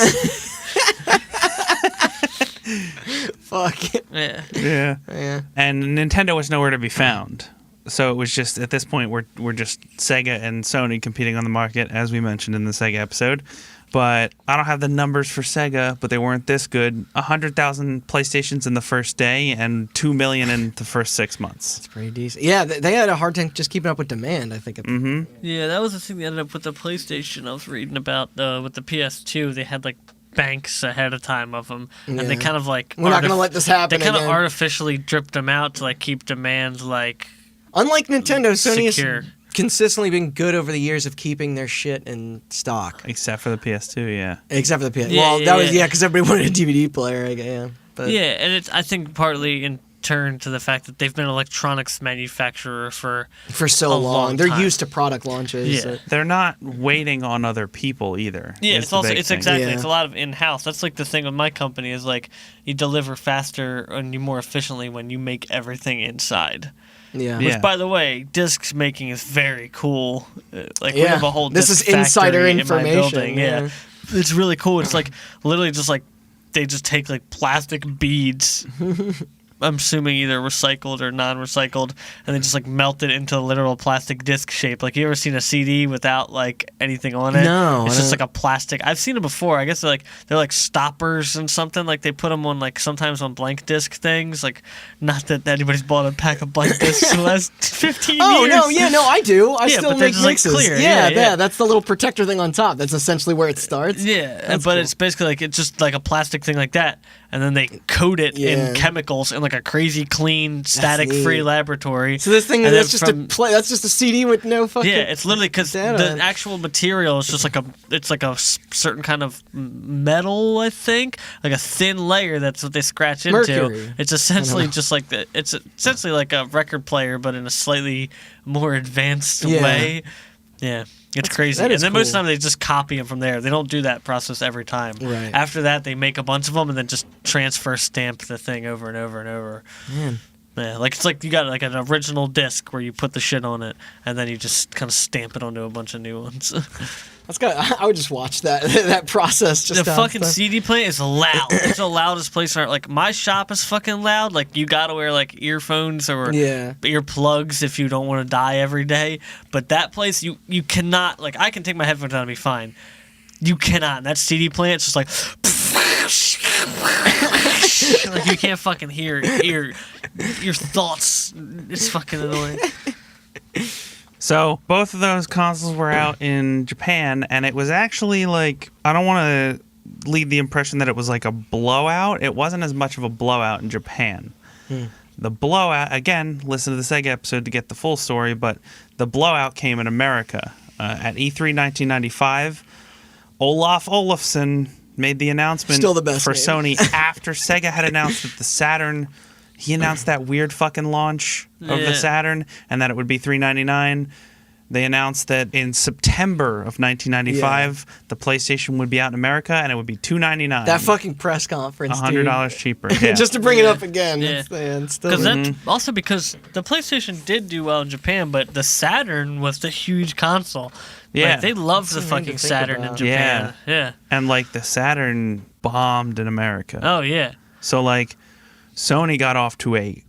Fuck. Yeah. And Nintendo was nowhere to be found. So it was just, at this point, we're just Sega and Sony competing on the market, as we mentioned in the Sega episode. But I don't have the numbers for Sega, but they weren't this good. 100,000 PlayStations in the first day and 2 million in the first 6 months. That's pretty decent. Yeah, they had a hard time just keeping up with demand, I think. Yeah, that was the thing that ended up with the PlayStation I was reading about. With the PS2, they had like banks ahead of time of them, and they kind of like... We're not going to let this happen They kind again. of artificially dripped them out to like keep demand like... Unlike Nintendo, Sony secure. has consistently been good over the years of keeping their shit in stock. Except for the PS2, yeah. Except for the PS2. Yeah, well, yeah, that was, yeah. because everybody wanted a DVD player, I guess, yeah. But Yeah, and it's I think partly in turn to the fact that they've been an electronics manufacturer for so a long. They're time. used to product launches. Yeah. They're not waiting on other people either. Yeah, it's also it's exactly Yeah. it's a lot of in-house. That's like the thing with my company is like you deliver faster and you more efficiently when you make everything inside. Yeah. Which, by the way, discs making is very cool. Like we Yeah. have a whole This disc is insider factory in my information, building. yeah. It's really cool. It's like literally just like they just take like plastic beads. I'm assuming either recycled or non-recycled, and they just like melt it into a literal plastic disc shape. Like, you ever seen a CD without like anything on it? No, it's I just don't- like a plastic. I've seen it before. I guess they're like stoppers and something. Like they put them on like sometimes on blank disc things. Like, not that anybody's bought a pack of blank discs in the last 15 years. Oh, no, yeah, no, I do. I Yeah, still but they're make just, like, mixes. clear. Yeah, Yeah. that's the little protector thing on top. That's essentially where it starts. Yeah, That's but cool. it's basically like it's just like a plastic thing like that, and then they coat it Yeah. in chemicals in like a crazy clean, static-free neat. laboratory. So this thing, And that's then just from- a play. That's just a CD with no fucking. Yeah, it's literally because data. the actual material is just like it's like a certain kind of metal, I think, like a thin layer. That's what they scratch into. Mercury. It's essentially just like it's essentially like a record player, but in a slightly more advanced Yeah. way. Yeah. It's crazy. that And is then most of the cool. time they just copy them from there. They don't do that process every time. Right. After that, they make a bunch of them and then just transfer stamp the thing over and over and over. Man. Yeah, like it's like you got like an original disc where you put the shit on it and then you just kind of stamp it onto a bunch of new ones. That's kind of, I would just watch that that process. Just The how fucking it's done. CD player is loud. It's the loudest place on earth. Like, my shop is fucking loud. Like, you gotta wear like earphones or Yeah. earplugs if you don't want to die every day. But that place, you cannot. Like, I can take my headphones out and be fine. You cannot. And that CD player, it's just like. Like, you can't fucking hear your thoughts. It's fucking annoying. So both of those consoles were out in Japan, and it was actually like, I don't want to leave the impression that it was like a blowout. It wasn't as much of a blowout in Japan. The blowout, again, listen to the Sega episode to get the full story, but the blowout came in America. At E3 1995, Olaf Olafsson made the announcement Still the best for name. Sony after Sega had announced that the Saturn, he announced that weird fucking launch of Yeah. the Saturn and that it would be $399. They announced that in September of 1995, the PlayStation would be out in America, and it would be $299. That fucking press conference, $100 cheaper. Yeah. Just to bring it up again. Yeah. Also because the PlayStation did do well in Japan, but the Saturn was the huge console. Yeah. Like, they loved the fucking Saturn in Japan. Yeah. And, like, the Saturn bombed in America. Oh, yeah. So, like, Sony got off to a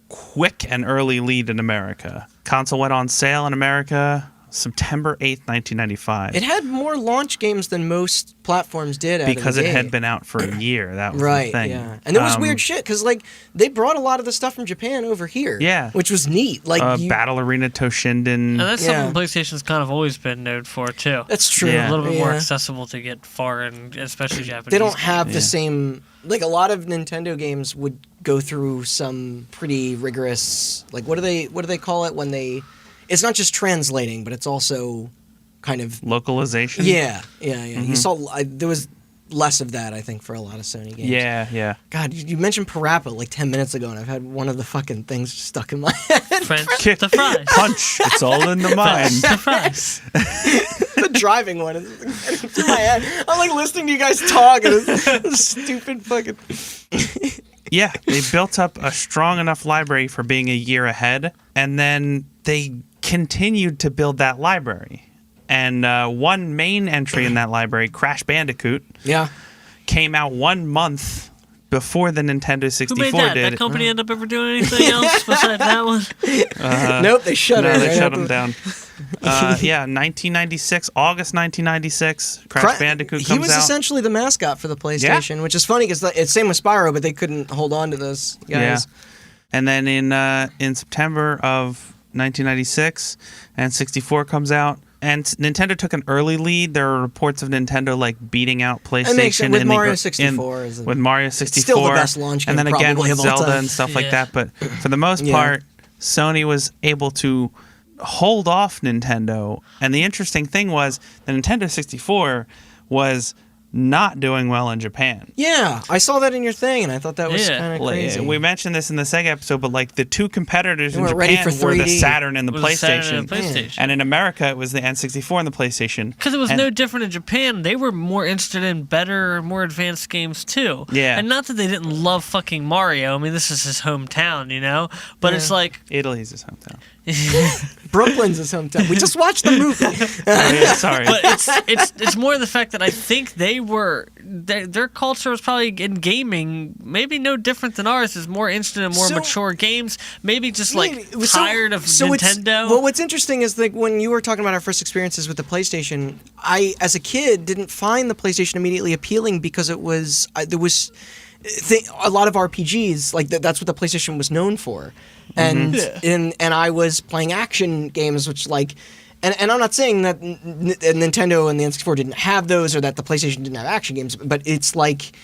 quick and early lead in America. Console went on sale in America September 8th, 1995. It had more launch games than most platforms did because it had been out for a year. That was the thing. Yeah. And there was weird shit because, like, they brought a lot of the stuff from Japan over here. Yeah. Which was neat. Like Battle Arena Toshinden. And that's something PlayStation's kind of always been known for, too. That's true. A little bit more accessible to get foreign, especially Japanese. They don't have the same... Like, a lot of Nintendo games would go through some pretty rigorous... Like, what do they call it when they... It's not just translating, but it's also kind of... Localization? Yeah. You saw... there was less of that, I think, for a lot of Sony games. Yeah. God, you mentioned Parappa like 10 minutes ago, and I've had one of the fucking things stuck in my head. Kick the fries. Punch. It's all in the mind. The fries. The driving one is getting to my head. I'm like listening to you guys talk, and it's stupid fucking... Yeah, they built up a strong enough library for being a year ahead, and then they continued to build that library. And one main entry in that library, Crash Bandicoot, came out 1 month before the Nintendo 64 Who made that? did. That company end up ever doing anything else besides that one? Nope, they shut it. They shut them down. 1996, August 1996, Crash Bandicoot comes out. He was essentially the mascot for the PlayStation, which is funny because it's same with Spyro, but they couldn't hold on to those guys. Yeah. And then in September of 1996, and 64 comes out. And Nintendo took an early lead. There are reports of Nintendo like beating out PlayStation with Mario 64. With Mario 64, still the best launch game, and then again with of all Zelda time. and stuff like that. But for the most part, Sony was able to hold off Nintendo. And the interesting thing was the Nintendo 64 was not doing well in Japan. Yeah, I saw that in your thing, and I thought that was kind of crazy. We mentioned this in the Sega episode, but like the two competitors in ready Japan for were the 3D. Saturn and the PlayStation. PlayStation. And in America, it was the N64 and the PlayStation. Because it was no different in Japan. They were more interested in better, more advanced games, too. Yeah. And not that they didn't love fucking Mario. I mean, this is his hometown, you know? But it's like... Italy's his hometown. Brooklyn's his hometown. We just watched the movie. Sorry. But it's more the fact that I think they were... Their culture was probably in gaming, maybe no different than ours, is more interested in more mature games. Maybe just tired of Nintendo. What's interesting is like when you were talking about our first experiences with the PlayStation, I, as a kid, didn't find the PlayStation immediately appealing because it was... there was... a lot of RPGs, like that's what the PlayStation was known for, and and I was playing action games, which like, and I'm not saying that Nintendo and the N64 didn't have those or that the PlayStation didn't have action games, but it's like,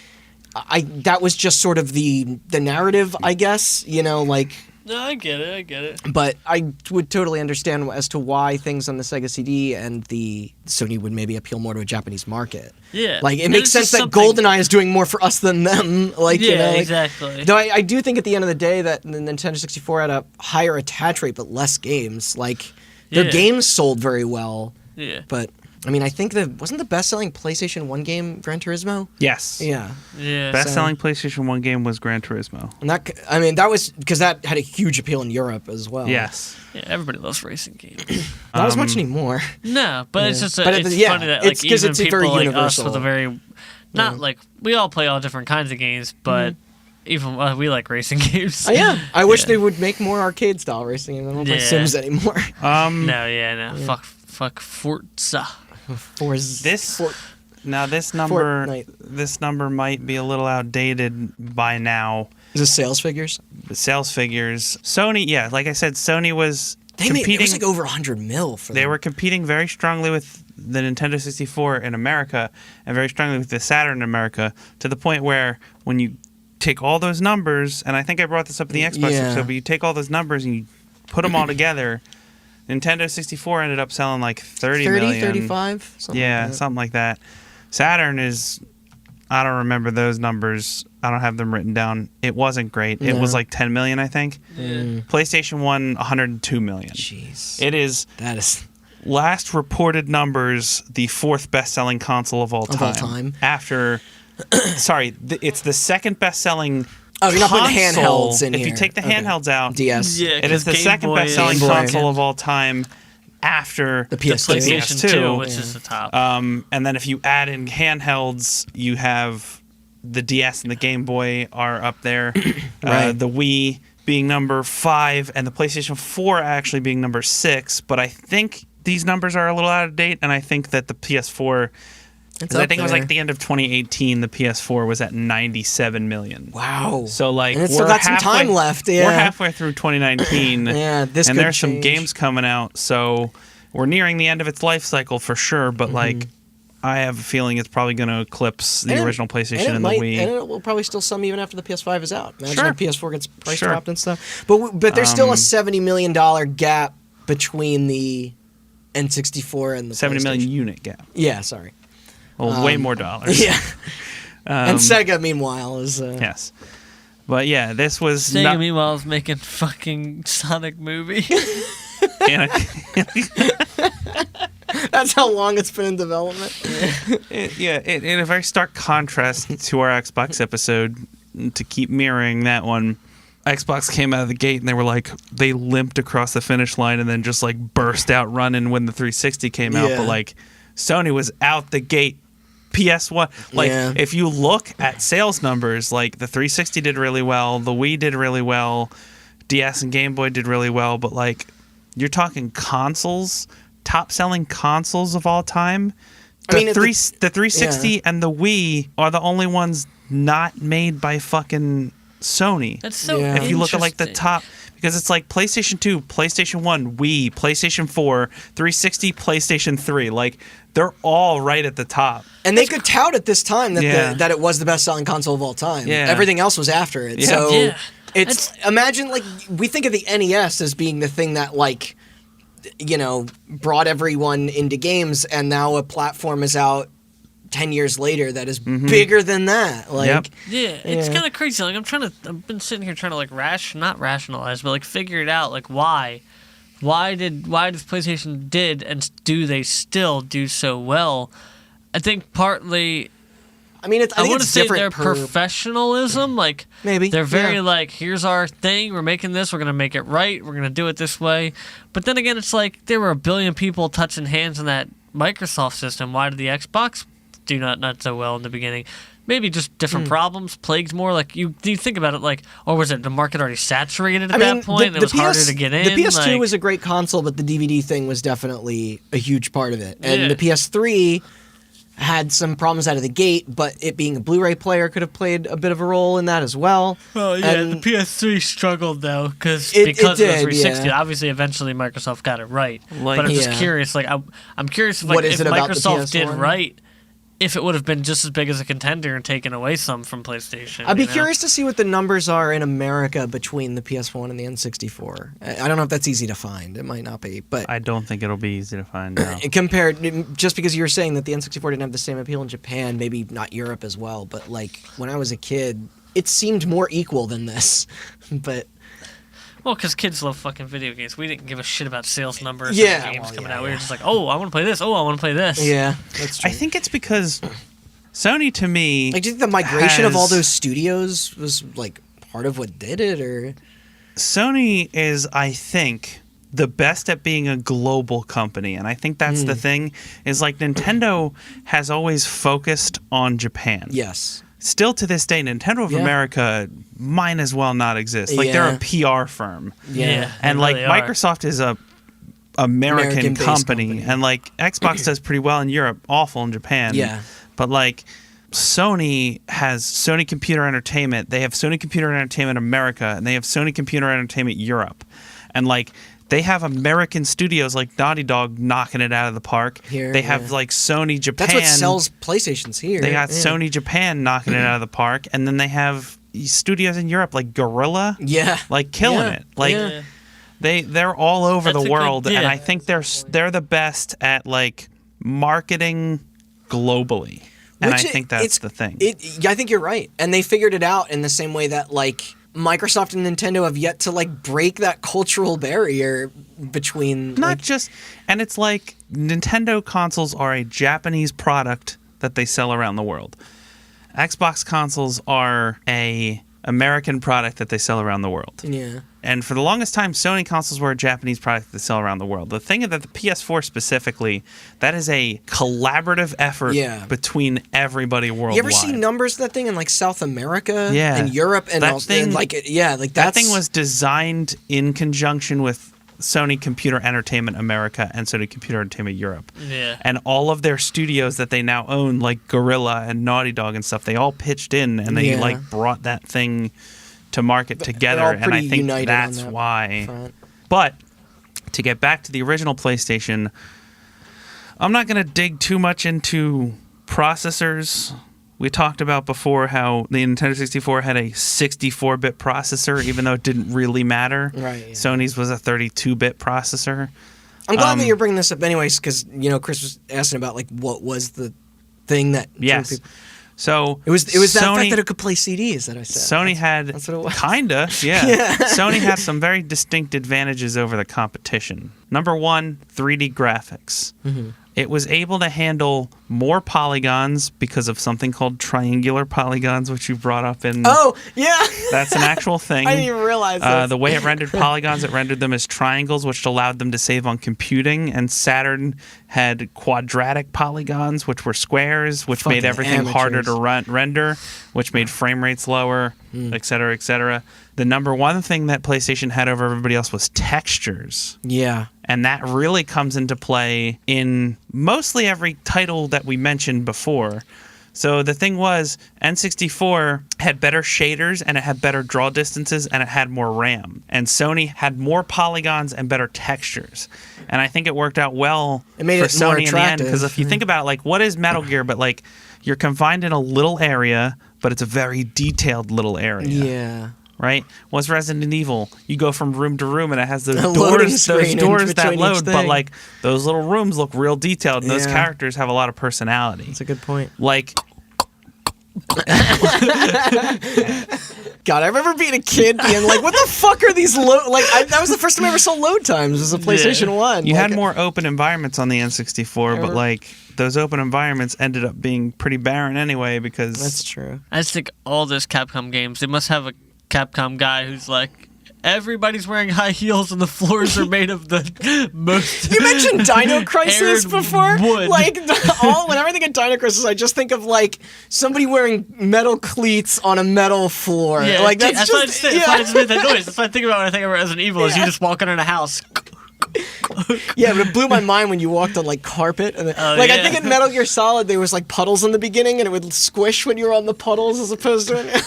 that was just sort of the narrative, I guess, you know, like. No, I get it. But I would totally understand as to why things on the Sega CD and the Sony would maybe appeal more to a Japanese market. Yeah. Like, it makes sense that GoldenEye is doing more for us than them. Like, you know, exactly. Though I do think at the end of the day that the Nintendo 64 had a higher attach rate but less games. Like, their games sold very well. Yeah. But... I mean, I think wasn't the best-selling PlayStation 1 game Gran Turismo? Yes. Yeah. Best-selling PlayStation 1 game was Gran Turismo. And that was because that had a huge appeal in Europe as well. Yes. Yeah, everybody loves racing games. Not as much anymore. No, but it's just But it's funny that like even it's people very like universal. us with a very like we all play all different kinds of games, but even we like racing games. I wish they would make more arcade-style racing games. I don't play Sims anymore. No. Fuck Forza. This number might be a little outdated by now. Is this sales figures? The sales figures. Sony, like I said, Sony was competing. It was like over 100 mil for them. They were competing very strongly with the Nintendo 64 in America and very strongly with the Saturn in America, to the point where when you take all those numbers, and I think I brought this up in the Xbox episode, but you take all those numbers and you put them all together, Nintendo 64 ended up selling like 30 million. 35? Something like that. Saturn is, I don't remember those numbers. I don't have them written down. It wasn't great. It was like 10 million, I think. PlayStation 1, 102 million. Jeez. It is... That is... Last reported numbers, the 4th best-selling console of all time. Of all time? After... sorry, it's the 2nd best-selling you're not putting handhelds in if here. You take the handhelds out, DS. Yeah, it is the second best-selling console of all time after the PS2. PlayStation 2, which is the top. And then if you add in handhelds, you have the DS and the Game Boy are up there. Right. The Wii being number 5 and the PlayStation 4 actually being number 6. But I think these numbers are a little out of date, and I think that the PS4... I think it was like the end of 2018. The PS4 was at 97 million. Wow! So like, and it's still got some time left. Yeah, we're halfway through 2019. Yeah, this and could there's change. some games coming out. So we're nearing the end of its life cycle for sure. But like, I have a feeling it's probably going to eclipse the original PlayStation and the Wii. And it will probably still some even after the PS5 is out. Imagine Sure. when PS4 gets price dropped and stuff. But there's still a $70 million gap between the N64 and the 70 million PlayStation. unit gap. Yeah, sorry. Well, way more dollars. Yeah. And Sega, meanwhile, is... Yes. But yeah, this was... Sega, meanwhile, is making fucking Sonic movie. That's how long it's been in development. In a very stark contrast to our Xbox episode, to keep mirroring that one, Xbox came out of the gate and they were like, they limped across the finish line and then just like burst out running when the 360 came out. But like, Sony was out the gate. PS1, like if you look at sales numbers, like the 360 did really well, the Wii did really well, DS and Game Boy did really well, but like you're talking consoles, top selling consoles of all time. The 360 and the Wii are the only ones not made by fucking Sony. That's so If you look at like the top, because it's like PlayStation 2, PlayStation 1, Wii, PlayStation 4, 360, PlayStation 3, like they're all right at the top. And they could tout at this time that that it was the best-selling console of all time. Yeah. Everything else was after it. Yeah. So it's imagine like we think of the NES as being the thing that like brought everyone into games, and now a platform is out 10 years later that is bigger than that. Like it's kind of crazy. Like I've been sitting here trying to like not rationalize, but like figure it out. Like why does PlayStation did and do they still do so well? I think partly. I mean, I want to say different their professionalism. Like maybe they're very like, here's our thing. We're making this. We're gonna make it right. We're gonna do it this way. But then again, it's like there were a billion people touching hands in that Microsoft system. Why did the Xbox do not so well in the beginning? Maybe just different problems, plagued more. Like you think about it, like, or was it the market already saturated at that point? It was harder to get in. The PS2 was a great console, but the DVD thing was definitely a huge part of it. And the PS3 had some problems out of the gate, but it being a Blu-ray player could have played a bit of a role in that as well. Oh yeah, and the PS3 struggled though because of the 360. Yeah. Obviously, eventually Microsoft got it right. Like, but I'm just curious. Like I'm curious if Microsoft did right, if it would have been just as big as a contender and taken away some from PlayStation. I'd be curious to see what the numbers are in America between the PS1 and the N64. I don't know if that's easy to find. It might not be, but I don't think it'll be easy to find out. Compared, just because you were saying that the N64 didn't have the same appeal in Japan, maybe not Europe as well, but like when I was a kid, it seemed more equal than this. But well, because kids love fucking video games. We didn't give a shit about sales numbers and games coming out. We were just like, oh, I want to play this. Oh, I want to play this. Yeah, that's true. I think it's because Sony, to me, like, do you think the migration of all those studios was like part of what did it, or Sony is, I think, the best at being a global company, and I think that's the thing. Is like Nintendo has always focused on Japan. Yes. Still to this day, Nintendo of America might as well not exist. Like they're a PR firm. Yeah. And like Microsoft is a American company, and like Xbox does pretty well in Europe, awful in Japan. Yeah. But like Sony has Sony Computer Entertainment. They have Sony Computer Entertainment America, and they have Sony Computer Entertainment Europe. And like they have American studios like Naughty Dog knocking it out of the park. Here, they have like Sony Japan. That's what sells PlayStations here. They got Sony Japan knocking it out of the park, and then they have studios in Europe like Gorilla. Yeah. Like killing it. Like they're all over the world, and I think they're the best at like marketing globally. And I think that's the thing. I think you're right. And they figured it out in the same way that, like, Microsoft and Nintendo have yet to, like, break that cultural barrier between... And it's like Nintendo consoles are a Japanese product that they sell around the world. Xbox consoles are a American product that they sell around the world. Yeah. And for the longest time, Sony consoles were a Japanese product that they sell around the world. The thing is that the PS4 specifically, that is a collaborative effort between everybody worldwide. You ever see numbers of that thing in, like, South America and Europe? And that also, thing, and, like, that thing was designed in conjunction with Sony Computer Entertainment America and Sony Computer Entertainment Europe. Yeah. And all of their studios that they now own, like Gorilla and Naughty Dog and stuff, they all pitched in and they like brought that thing to market together. And I think that's why. Front. But to get back to the original PlayStation, I'm not going to dig too much into processors. We talked about before how the Nintendo 64 had a 64-bit processor, even though it didn't really matter. Right. Yeah. Sony's was a 32-bit processor. I'm glad that you're bringing this up anyways, because, you know, Chris was asking about, like, what was the thing that... Yes. So it was Sony, that fact that it could play CDs that I said. Sony that's what it was. Kinda, yeah. Sony had some very distinct advantages over the competition. Number one, 3D graphics. Mm-hmm. It was able to handle more polygons because of something called triangular polygons, which you brought up in... Oh, yeah! That's an actual thing. I didn't even realize that. The way it rendered polygons, it rendered them as triangles, which allowed them to save on computing. And Saturn had quadratic polygons, which were squares, which made everything harder to render, which made frame rates lower, et cetera, et cetera. The number one thing that PlayStation had over everybody else was textures. Yeah. And that really comes into play in mostly every title that we mentioned before. So the thing was, N64 had better shaders, and it had better draw distances, and it had more RAM. And Sony had more polygons and better textures. And I think it worked out well for Sony in the end. Because if you think about, like, what is Metal Gear? But, like, you're confined in a little area, but it's a very detailed little area. Yeah. Right? What's Resident Evil? You go from room to room, and it has those doors that load, but, like, those little rooms look real detailed, and those characters have a lot of personality. That's a good point. Like... God, I remember being a kid being like, what the fuck are these that was the first time I ever saw load times, was a PlayStation 1. You had more open environments on the N64, but, like, those open environments ended up being pretty barren anyway, because... That's true. I just think all those Capcom games, they must have a Capcom guy who's like, everybody's wearing high heels and the floors are made of the most... You mentioned Dino Crisis before? Wood. Like, whenever I think of Dino Crisis, I just think of, like, somebody wearing metal cleats on a metal floor. Yeah, like, that's why I just made that noise. That's what I think about when I think of Resident Evil, is you just walking in a house. Yeah, but it blew my mind when you walked on, like, carpet. And I think in Metal Gear Solid, there was, like, puddles in the beginning, and it would squish when you were on the puddles as opposed to...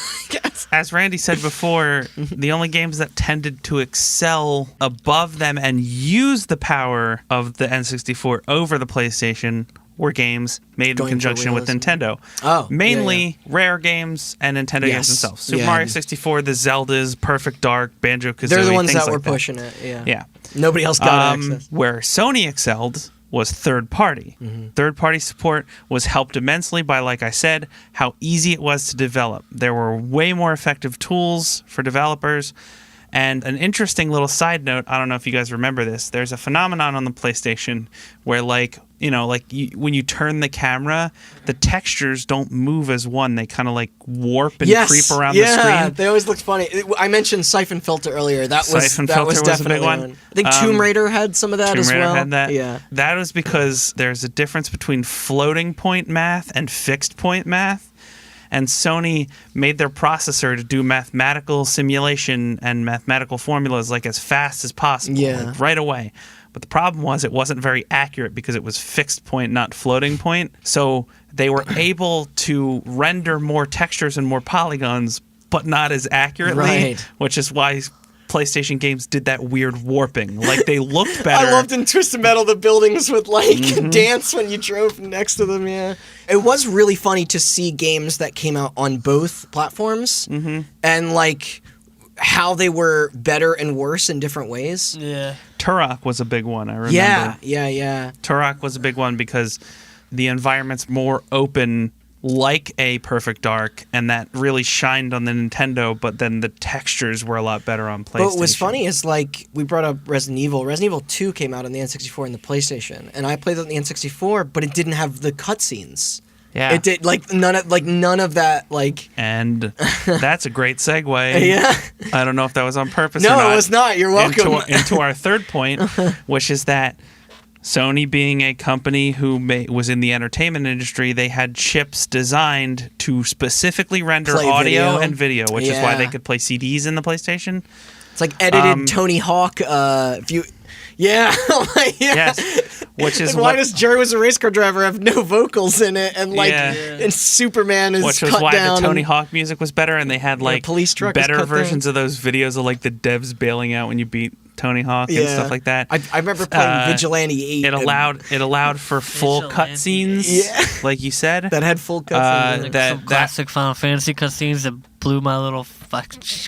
As Randy said before, the only games that tended to excel above them and use the power of the N64 over the PlayStation were games made in conjunction with Nintendo. Oh, mainly Rare games and Nintendo games themselves. Super Mario 64, the Zeldas, Perfect Dark, Banjo-Kazooie, they're the ones things that were like pushing it, Yeah. Nobody else got access. Where Sony excelled was third party. Mm-hmm. Third party support was helped immensely by, like I said, how easy it was to develop. There were way more effective tools for developers. And an interesting little side note, I don't know if you guys remember this, there's a phenomenon on the PlayStation where, like, you know, like when you turn the camera, the textures don't move as one. They kind of like warp and creep around the screen. Yeah, they always look funny. I mentioned Siphon Filter earlier. That was definitely a big one. I think Tomb Raider had some of that as well. Tomb Raider had that. Yeah. That was because there's a difference between floating point math and fixed point math. And Sony made their processor to do mathematical simulation and mathematical formulas like as fast as possible, like right away. But the problem was it wasn't very accurate because it was fixed point, not floating point. So they were able to render more textures and more polygons, but not as accurately, which is why PlayStation games did that weird warping. Like, they looked better. I loved in Twisted Metal the buildings would, like, dance when you drove next to them, It was really funny to see games that came out on both platforms and, like, how they were better and worse in different ways. Yeah. Turok was a big one, I remember. Yeah. Turok was a big one because the environment's more open like a Perfect Dark, and that really shined on the Nintendo, but then the textures were a lot better on PlayStation. But what was funny is, like, we brought up Resident Evil. Resident Evil 2 came out on the N64 and the PlayStation, and I played it on the N64, but it didn't have the cutscenes. Yeah. It did, none of that, like... And that's a great segue. Yeah. I don't know if that was on purpose or No, not. it was not. You're welcome. Into our third point, which is that Sony, being a company who was in the entertainment industry, they had chips designed to specifically render Play audio video. and video, which is why Yeah. they could play CDs in the PlayStation. It's like edited Tony Hawk, if you... Yeah. Yes. Which is why does Jerry Was a Race Car Driver have no vocals in it, and and Superman is which was cut why down the Tony and- Hawk music was better, and they had like police truck is better cut versions of those videos of like the devs bailing out when you beat Tony Hawk and stuff like that. I remember playing Vigilante 8. It allowed for full Vigilante cutscenes, like you said. that had full cutscenes. Some classic Final Fantasy cutscenes that blew my little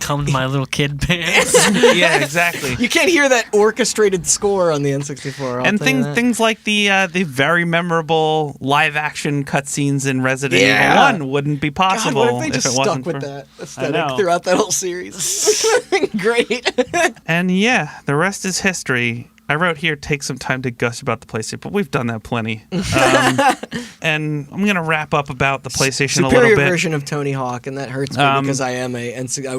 come to my little kid pants. Yeah, exactly. You can't hear that orchestrated score on the N64. And things like the very memorable live action cutscenes in Resident Evil 1 wouldn't be possible God, what if they just it wasn't stuck with for... that aesthetic throughout that whole series? Great. And yeah, the rest is history. I wrote here, take some time to gush about the PlayStation, but we've done that plenty. And I'm going to wrap up about the PlayStation a Superior little bit. version of Tony Hawk, and that hurts me because I am I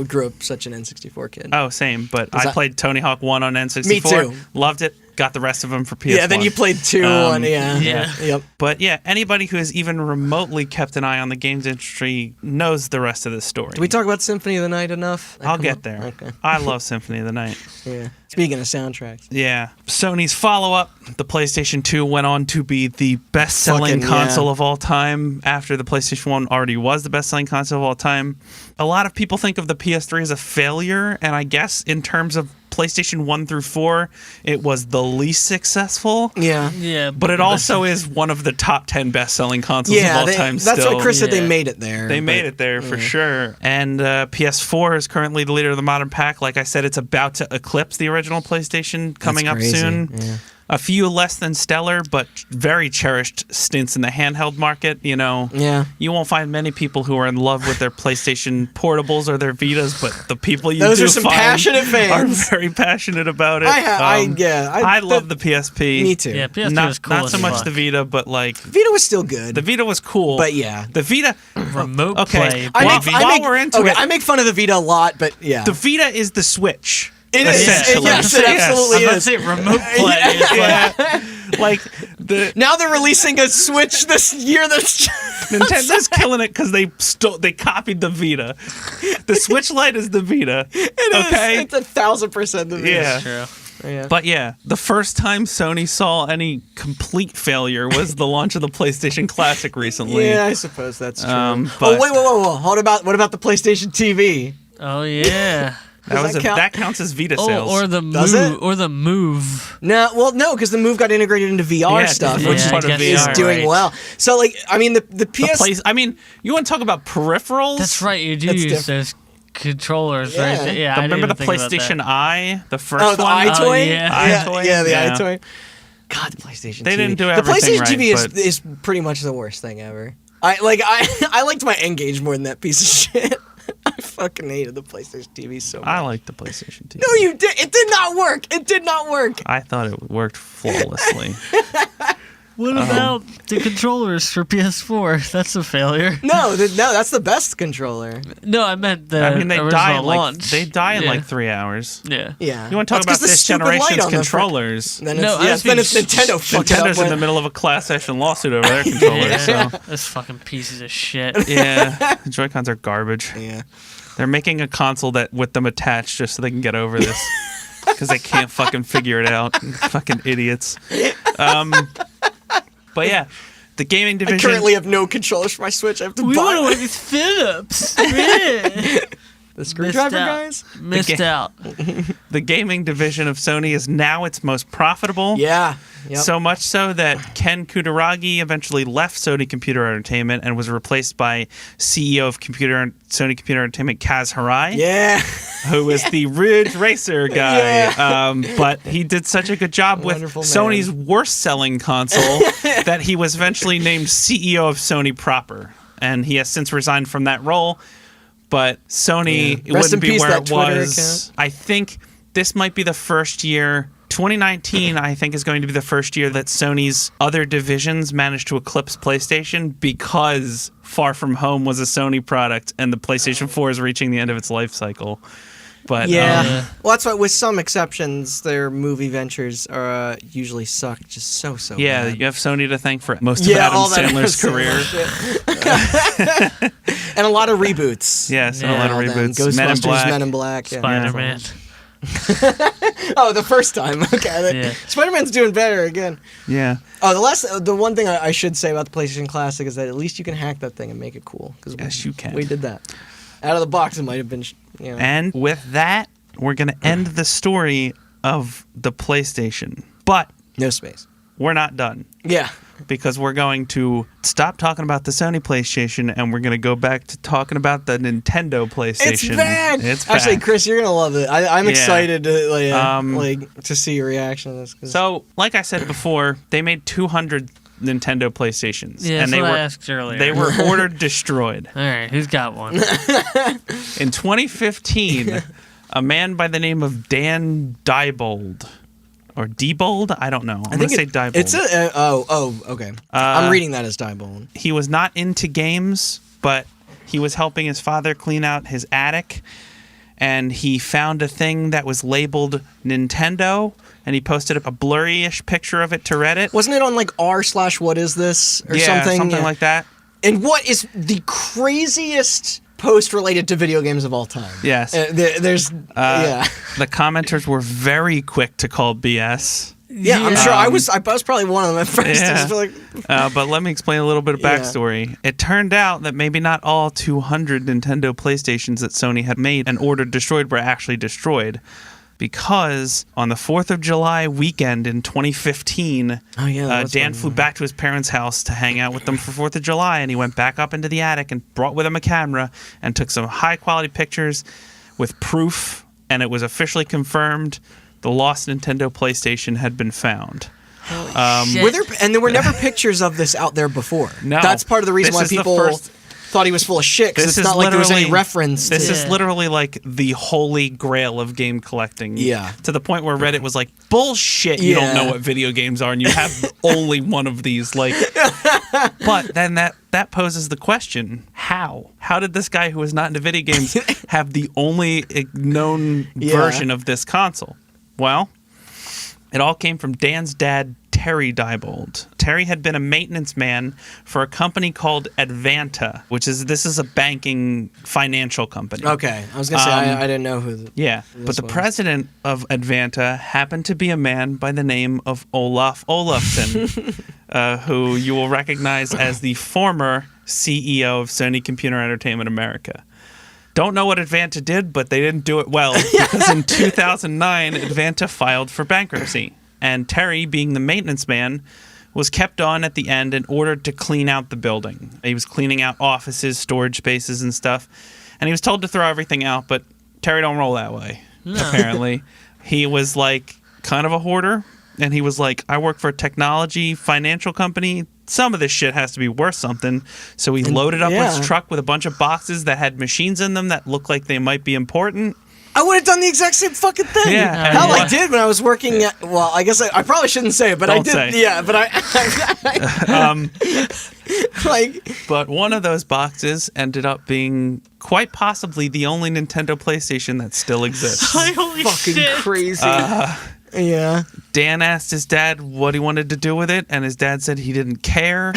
grew up such an N64 kid. Oh, same, but I played Tony Hawk 1 on N64. Me too. Loved it. Got the rest of them for PS1. Yeah, then you played 2 on, Yep. But yeah, anybody who has even remotely kept an eye on the games industry knows the rest of this story. Did we talk about Symphony of the Night enough? I'll get there. Okay. I love Symphony of the Night. Yeah. Speaking of soundtracks. Yeah. Sony's follow-up, the PlayStation 2, went on to be the best-selling console of all time after the PlayStation 1 already was the best-selling console of all time. A lot of people think of the PS3 as a failure, and I guess in terms of PlayStation 1 through 4, it was the least successful. Yeah. Yeah. But it also is one of the top 10 best-selling consoles of all time that's still. what Chris said. They made it there. They made it there for sure. And PS4 is currently the leader of the modern pack. Like I said, it's about to eclipse the original PlayStation coming up soon. Yeah. A few less than stellar, but very cherished stints in the handheld market. You know, you won't find many people who are in love with their PlayStation portables or their Vitas, but the people you Those do are some find passionate fans. are very passionate about it. I love the PSP. Me too. Yeah, PSP not, was cool. Not so much the Vita, but like Vita was still good. the Vita was cool, but yeah, the Vita remote play. While we're into it, I make fun of the Vita a lot, but yeah, the Vita is the Switch. It is. Yes, it absolutely is. I was is. about to say remote play. Like the now they're releasing a Switch this year. That's Nintendo's killing it because they copied the Vita. The Switch Lite is the Vita. It is. It's 1,000% the Vita. Yeah. True. Yeah. But yeah, the first time Sony saw any complete failure was the launch of the PlayStation Classic recently. Yeah, I suppose that's true. But wait, whoa. What about the PlayStation TV? Oh yeah. That counts as Vita sales. Or the Does Move. it? Or the Move. No, because the Move got integrated into VR stuff, which part of is VR, doing right. well. So, like, I mean, the PS. You want to talk about peripherals? That's right. You do That's use different. those controllers, Yeah. right? Yeah. I didn't Remember the even think about PlayStation that. Eye, the first Oh, the one? iToy? yeah. iToy? Yeah, the Yeah. iToy. God, the PlayStation They TV. didn't do the everything PlayStation TV right, is pretty much the worst thing ever. I liked my N-Gage more than that piece of shit. I fucking hated the PlayStation TV so much. I like the PlayStation TV. No, you did. It did not work. It did not work. I thought it worked flawlessly. What about the controllers for PS4? That's a failure. No, that's the best controller. No, I meant the they original die in launch. in like 3 hours. Yeah. Yeah. You want to talk That's 'cause about the this stupid light generation's on the front. controllers? Then No, it's, I then it's think Nintendo. fucked it up Nintendo's in with- the middle of a class action lawsuit over their controllers. Yeah. So Those fucking pieces of shit. yeah, the Joy-Cons are garbage. Yeah. They're making a console that with them attached just so they can get over this because they can't fucking figure it out. Fucking idiots. But yeah, the gaming I division. currently have no controllers for my Switch. I have to We buy want to one. work with Philips. Yeah. The screwdriver guys. Missed out. The gaming division of Sony is now its most profitable. Yeah. Yep. So much so that Ken Kutaragi eventually left Sony Computer Entertainment and was replaced by CEO of Sony Computer Entertainment, Kaz Hirai, yeah. who is the Ridge Racer guy. Yeah. But he did such a good job with Wonderful man. Sony's worst-selling console that he was eventually named CEO of Sony proper. and he has since resigned from that role. But Sony Yeah. Rest wouldn't in be peace, where that it Twitter was. account. I think this might be the first year. 2019, I think, is going to be the first year that Sony's other divisions managed to eclipse PlayStation because Far From Home was a Sony product and the PlayStation 4 is reaching the end of its life cycle. But Yeah. Well, that's why, with some exceptions, their movie ventures are usually suck just so yeah, bad. you have Sony to thank for most of Adam all that Sandler's career. career. And a lot of reboots. Yes, and a lot of All them. reboots. Men in Ghostbusters, Black. Men in Black. Yeah. Spider-Man. Oh, the first time. Okay. Yeah. Spider-Man's doing better again. Yeah. Oh, the one thing I should say about the PlayStation Classic is that at least you can hack that thing and make it cool. Yes, you can. We did that. Out of the box, it might have been, And with that, we're going to end the story of the PlayStation. But no space. we're not done. Yeah. Because we're going to stop talking about the Sony PlayStation and we're going to go back to talking about the Nintendo PlayStation. It's back. It's back. Actually, Chris, you're gonna love it. I'm Yeah. excited to to see your reaction to this. 'Cause So, like I said before, they made 200 Nintendo PlayStations. Yeah, and that's they what were I asked earlier. they were ordered destroyed. All right, who's got one? In 2015, a man by the name of Dan Diebold, or Diebold, I don't know. I'm going to say Diebold. It's okay. I'm reading that as Diebold. He was not into games, but he was helping his father clean out his attic, and he found a thing that was labeled Nintendo, and he posted a blurry-ish picture of it to Reddit. Wasn't it on like r/what is this or yeah, something? something like that. And what is the craziest post related to video games of all time? Yes. There's The commenters were very quick to call BS. Yeah, I'm sure I was probably one of them at first. Yeah. I just feel like, But let me explain a little bit of Yeah. backstory. It turned out that maybe not all 200 Nintendo PlayStations that Sony had made and ordered destroyed were actually destroyed. Because on the 4th of July weekend in 2015, Dan flew back to his parents' house to hang out with them for 4th of July, and he went back up into the attic and brought with him a camera and took some high-quality pictures with proof, and it was officially confirmed the lost Nintendo PlayStation had been found. Shit. There were never pictures of this out there before. No. That's part of the reason This why is the people first- thought he was full of shit, because This it's is not like there was any literally- reference This to is literally like the holy grail of game collecting. Yeah. To the point where Reddit was like, bullshit, you don't Yeah. know what video games are and you have only one of these. Like, but then that poses the question, how? How did this guy who was not into video games have the only known version of this console? Well, it all came from Dan's dad, Terry Diebold. Terry had been a maintenance man for a company called Advanta, this is a banking financial company. Okay, I was gonna say I didn't know who. Yeah, but the president of Advanta happened to be a man by the name of Olaf Olafsson, who you will recognize as the former CEO of Sony Computer Entertainment America. Don't know what Advanta did, but they didn't do it well, because in 2009, Advanta filed for bankruptcy. And Terry, being the maintenance man, was kept on at the end and ordered to clean out the building. He was cleaning out offices, storage spaces, and stuff. And he was told to throw everything out, but Terry don't roll that way, apparently. He was like kind of a hoarder, and he was like, I work for a technology financial company. Some of this shit has to be worth something. So he loaded up his truck with a bunch of boxes that had machines in them that looked like they might be important. I would have done the exact same fucking thing. Yeah, Hell, I did when I was working at. Well, I guess I probably shouldn't say it, but I did. Say. Yeah, but But one of those boxes ended up being quite possibly the only Nintendo PlayStation that still exists. Holy fucking shit. crazy. Yeah. Dan asked his dad what he wanted to do with it, and his dad said he didn't care.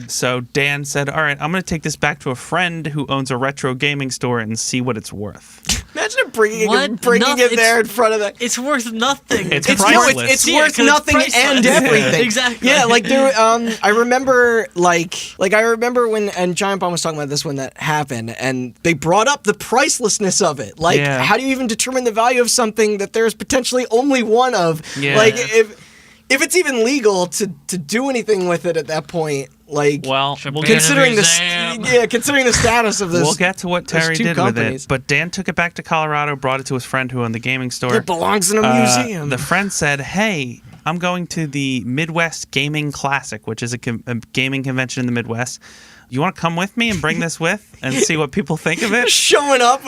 So Dan said, all right, I'm going to take this back to a friend who owns a retro gaming store and see what it's worth. Imagine bringing What? it there in front of that. It's worth nothing. It's It's priceless. Yeah, worth 'cause it's nothing priceless. and everything. Exactly. Yeah, like there. I remember, I remember when Giant Bomb was talking about this when that happened, and they brought up the pricelessness of it. Like, Yeah. how do you even determine the value of something that there's potentially only one of? Yeah. Like, if it's even legal to do anything with it at that point, Like, well, considering the status of this. We'll get to what Terry did companies. with it. But Dan took it back to Colorado, brought it to his friend who owned the gaming store. It belongs in a museum. The friend said, "Hey, I'm going to the Midwest Gaming Classic, which is a gaming convention in the Midwest. You want to come with me and bring this with and see what people think of it?" Showing up.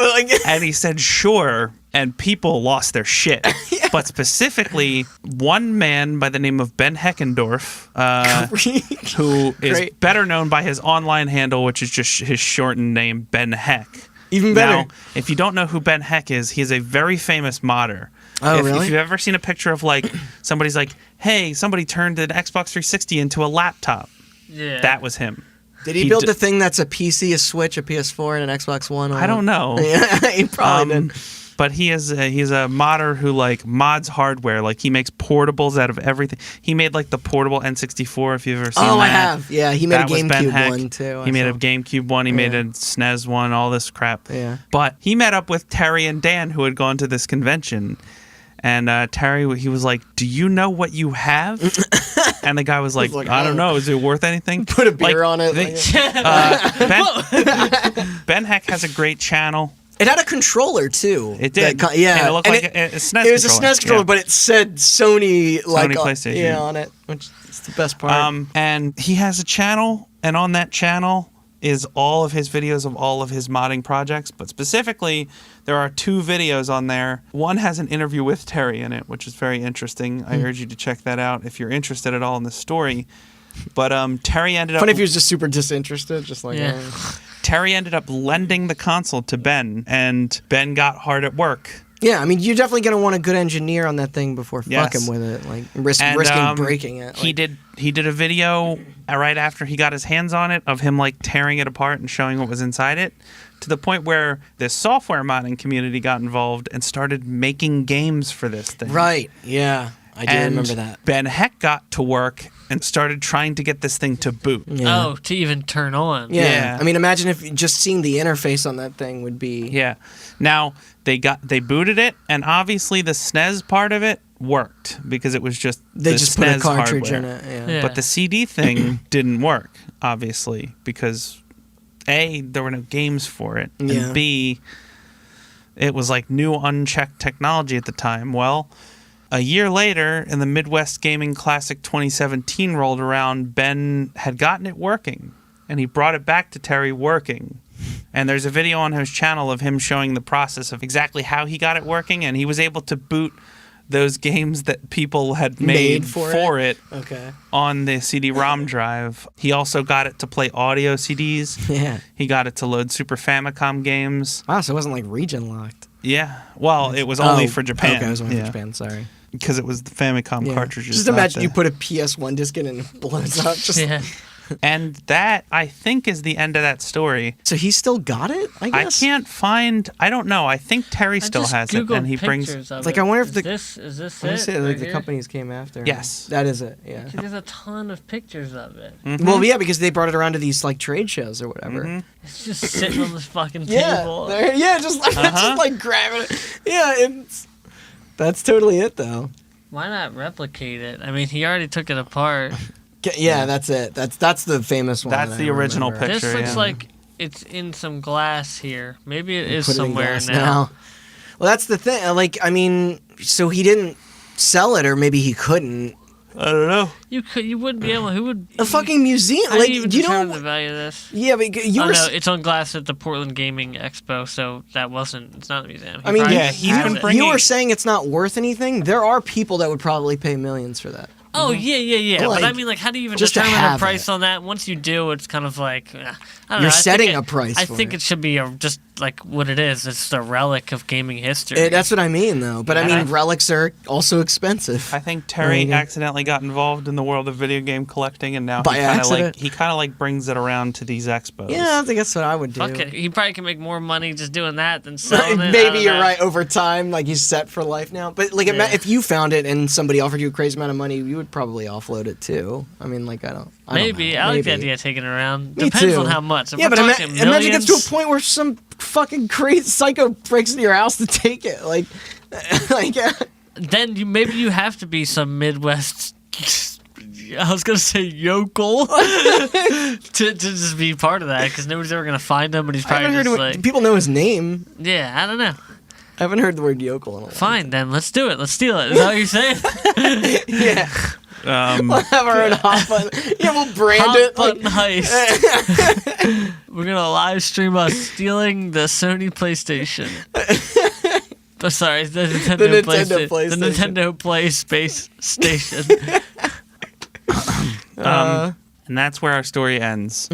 And he said, "Sure." And people lost their shit. Yeah. But specifically, one man by the name of Ben Heckendorf, who is better known by his online handle, which is just his shortened name, Ben Heck. Even better. Now, if you don't know who Ben Heck is, he is a very famous modder. Oh, really? If you've ever seen a picture of, like, somebody's like, hey, somebody turned an Xbox 360 into a laptop. Yeah. That was him. Did he build the thing that's a PC, a Switch, a PS4, and an Xbox One? I don't know. Yeah, he probably did. But he's a modder who like mods hardware. Like he makes portables out of everything. He made like the portable N64. If you've ever seen that. I have. Yeah, he made a GameCube one too. He made a GameCube one. He made a SNES one. All this crap. Yeah. But he met up with Terry and Dan, who had gone to this convention. And Terry, he was like, "Do you know what you have?" And the guy was like, "I don't know. Is it worth anything?" Put a beer on it. Ben Heck has a great channel. It had a controller too. It did. Yeah. And it looked like a SNES. It was a SNES controller, but it said Sony PlayStation on it, which is the best part. And he has a channel, and on that channel is all of his videos of all of his modding projects. But specifically, there are 2 videos on there. One has an interview with Terry in it, which is very interesting. I urge you to check that out if you're interested at all in the story. But Terry ended up... Funny if he was just super disinterested, just like... Yeah. Terry ended up lending the console to Ben, and Ben got hard at work. Yeah, I mean, you're definitely going to want a good engineer on that thing before fucking with it, like risking breaking it. Like. He did a video right after he got his hands on it of him like tearing it apart and showing what was inside it, to the point where the software modding community got involved and started making games for this thing. Right, yeah. I do remember that. Ben Heck got to work and started trying to get this thing to boot. Yeah. Oh, to even turn on. Yeah. I mean, imagine if just seeing the interface on that thing would be... Yeah. Now, they booted it, and obviously the SNES part of it worked because it was just they just SNES put a cartridge hardware. in it. Yeah. But the CD thing didn't work, obviously, because A, there were no games for it, and B, it was like new unchecked technology at the time. Well, a year later, in the Midwest Gaming Classic 2017 rolled around, Ben had gotten it working, and he brought it back to Terry working. And there's a video on his channel of him showing the process of exactly how he got it working, and he was able to boot those games that people had made for it on the CD-ROM drive. He also got it to play audio CDs. Yeah. He got it to load Super Famicom games. Wow, so it wasn't like region locked. Yeah. Well, it was only for Japan. Okay, it was only for Japan, sorry. Because it was the Famicom cartridges. Just imagine you put a PS1 disc in and it blows up. And that, I think, is the end of that story. So he still got it, I guess? I don't know. I think Terry still has it. And he brings... Like, I wonder if Is this I it? say, like, the companies came after. Yes. That is it, yeah. There's a ton of pictures of it. Mm-hmm. Well, yeah, because they brought it around to these, like, trade shows or whatever. Mm-hmm. It's just sitting on this fucking table. Just like grabbing it. Yeah, that's totally it, though. Why not replicate it? I mean, he already took it apart. Yeah, that's it. That's the famous one. That's the original picture. This looks like it's in some glass here. Maybe it is somewhere now. Well, that's the thing. Like, I mean, so he didn't sell it, or maybe he couldn't. I don't know. You wouldn't be able. Who would? A fucking museum. How like, do you even determine the value of this? Yeah, but no, it's on glass at the Portland Gaming Expo, so it's not a museum. I mean, you were saying it's not worth anything. There are people that would probably pay millions for that. Oh, yeah. Like, but I mean, like, how do you even determine a price on that? Once you do, it's kind of like, I don't know. You're setting a price I think it should be just like what it is. It's a relic of gaming history. That's what I mean, though. But I mean, relics are also expensive. I think Terry accidentally got involved in the world of video game collecting, and now he kind of like brings it around to these expos. Yeah, I think that's what I would do. Fuck it. He probably can make more money just doing that than selling it. Maybe you're right. Over time, like, he's set for life now. But like, if you found it and somebody offered you a crazy amount of money, you would probably offload it too. I mean, like, I like the idea of taking it around. Me Depends too. on how much. If but imagine it gets to a point where some fucking crazy psycho breaks into your house to take it. Like then maybe you have to be some Midwest I was gonna say yokel to just be part of that because nobody's ever gonna find him, and he's probably just like people know his name. Yeah, I don't know. I haven't heard the word yokel in a while. Fine, then let's do it. Let's steal it. Is that what you're saying? Yeah. We'll have our own hot button. Yeah, we'll brand hot it. Button heist. We're gonna live stream us stealing the Sony PlayStation. Oh, sorry, the Nintendo PlayStation. The Nintendo Play Space Station. And that's where our story ends.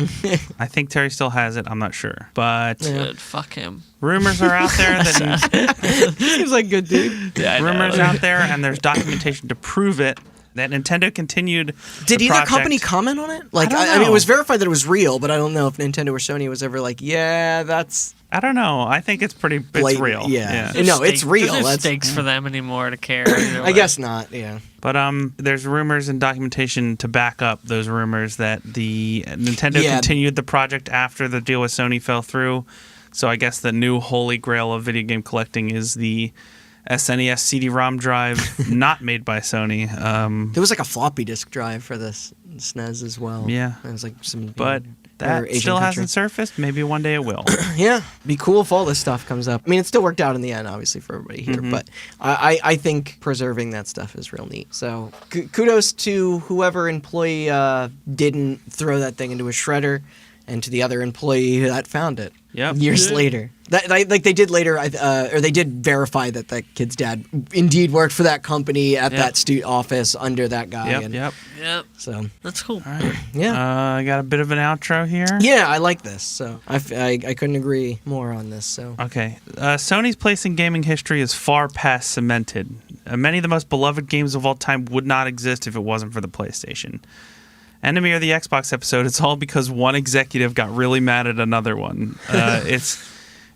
I think Terry still has it. I'm not sure, but good. Fuck him. Rumors are out there that seems like good dude. Yeah, rumors out there, and there's documentation to prove it. That Nintendo continued. Did either company comment on it? Like, I mean, it was verified that it was real, but I don't know if Nintendo or Sony was ever like, yeah, that's. I don't know. I think it's pretty. It's real. Yeah. No, it's real. There's no stakes for them anymore to care. I guess not. Yeah. But there's rumors and documentation to back up those rumors that the Nintendo continued the project after the deal with Sony fell through. So I guess the new holy grail of video game collecting is the SNES CD-ROM drive, not made by Sony. There was like a floppy disk drive for this SNES as well. Yeah, it was like some. But that still hasn't surfaced. Maybe one day it will. Yeah, be cool if all this stuff comes up. I mean, it still worked out in the end, obviously, for everybody here. Mm-hmm. But I think preserving that stuff is real neat. So kudos to whoever employee didn't throw that thing into a shredder, and to the other employee that found it. Years later. Like they did later, or they did verify that that kid's dad indeed worked for that company at that office under that guy. Yep. So that's cool. All right. Yeah. I got a bit of an outro here. Yeah, I like this. So I couldn't agree more on this. So okay, Sony's place in gaming history is far past cemented. Many of the most beloved games of all time would not exist if it wasn't for the PlayStation. Enemy of the Xbox episode, it's all because one executive got really mad at another one.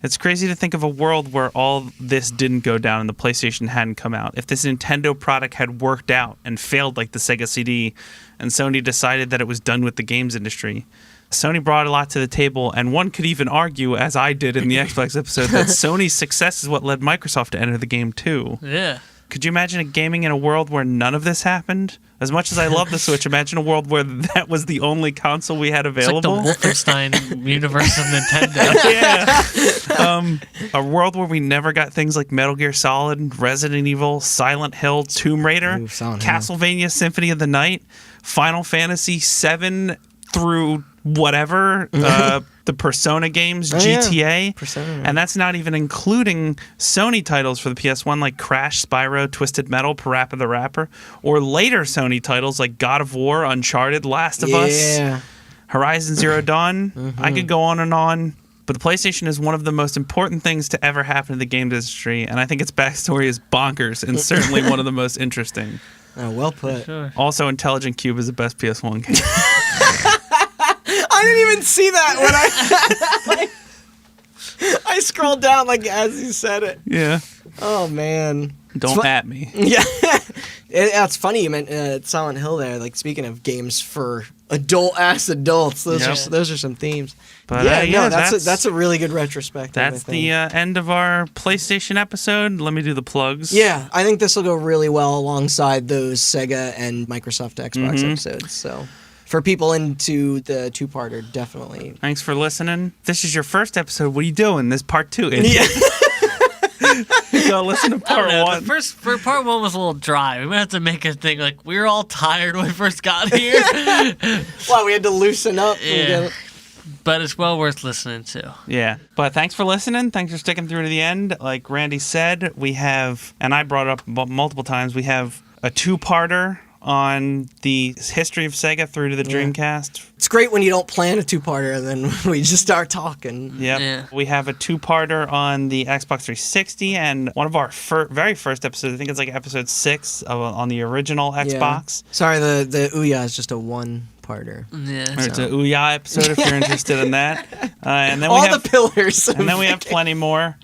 It's crazy to think of a world where all this didn't go down and the PlayStation hadn't come out. If this Nintendo product had worked out and failed like the Sega CD, and Sony decided that it was done with the games industry. Sony brought a lot to the table, and one could even argue, as I did in the Xbox episode, that Sony's success is what led Microsoft to enter the game too. Yeah. Could you imagine gaming in a world where none of this happened? As much as I love the Switch, imagine a world where that was the only console we had available. It's like the Wolfenstein universe of Nintendo. Yeah. A world where we never got things like Metal Gear Solid, Resident Evil, Silent Hill, Tomb Raider, Castlevania Symphony of the Night, Final Fantasy VII through whatever, the Persona games, GTA, Persona, and that's not even including Sony titles for the PS1 like Crash, Spyro, Twisted Metal, Parappa the Rapper, or later Sony titles like God of War, Uncharted, Last of Us, Horizon Zero Dawn. I could go on, but the PlayStation is one of the most important things to ever happen to the game industry, and I think its backstory is bonkers and certainly one of the most interesting. Oh, well put. Sure. Also, Intelligent Cube is the best PS1 game. I didn't even see that when I scrolled down like as you said it. Yeah. Oh man. Don't at me. Yeah. It's funny you meant Silent Hill there. Like speaking of games for adults, those are some themes. But that's a really good retrospective. That's the end of our PlayStation episode. Let me do the plugs. Yeah, I think this will go really well alongside those Sega and Microsoft Xbox episodes. So. For people into the two-parter, definitely. Thanks for listening. If this is your first episode, what are you doing? This is part 2. Yeah. Go listen to part 1. Part 1 was a little dry. We might have to make a thing like we were all tired when we first got here. Wow, we had to loosen up. Yeah. But it's well worth listening to. Yeah. But thanks for listening. Thanks for sticking through to the end. Like Randy said, we have, and I brought it up multiple times, we have a two-parter on the history of Sega through to the Dreamcast. It's great when you don't plan a two-parter and then we just start talking. Yep. Yeah. We have a two-parter on the Xbox 360 and one of our very first episodes, I think it's like episode 6 on the original Xbox. Sorry, the Ouya is just a one-parter. Yeah. It's an Ouya episode if you're interested in that. And then the pillars. And then we have plenty more.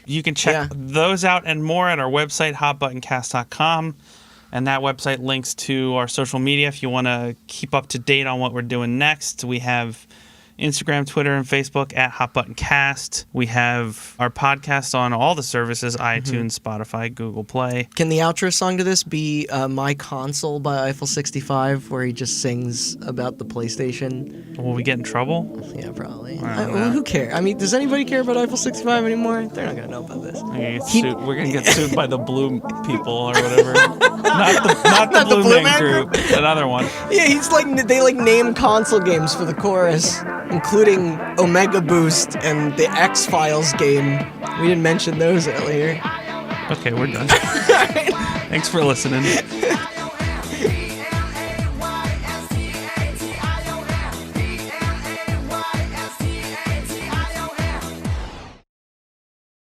You can check those out and more at our website, hotbuttoncast.com. And that website links to our social media if you want to keep up to date on what we're doing next. We have Instagram, Twitter, and Facebook at Hot Button Cast. We have our podcast on all the services, iTunes, Spotify, Google Play. Can the outro song to this be My Console by Eiffel 65, where he just sings about the PlayStation? Will we get in trouble? Yeah, probably. Well, who cares? I mean, does anybody care about Eiffel 65 anymore? They're not going to know about this. We're going to get sued by the Blue people or whatever. not the Blue Man Group. Another one. Yeah, he's like, they like name console games for the chorus, including Omega Boost and the X-Files game. We didn't mention those earlier. Okay, we're done. Thanks for listening.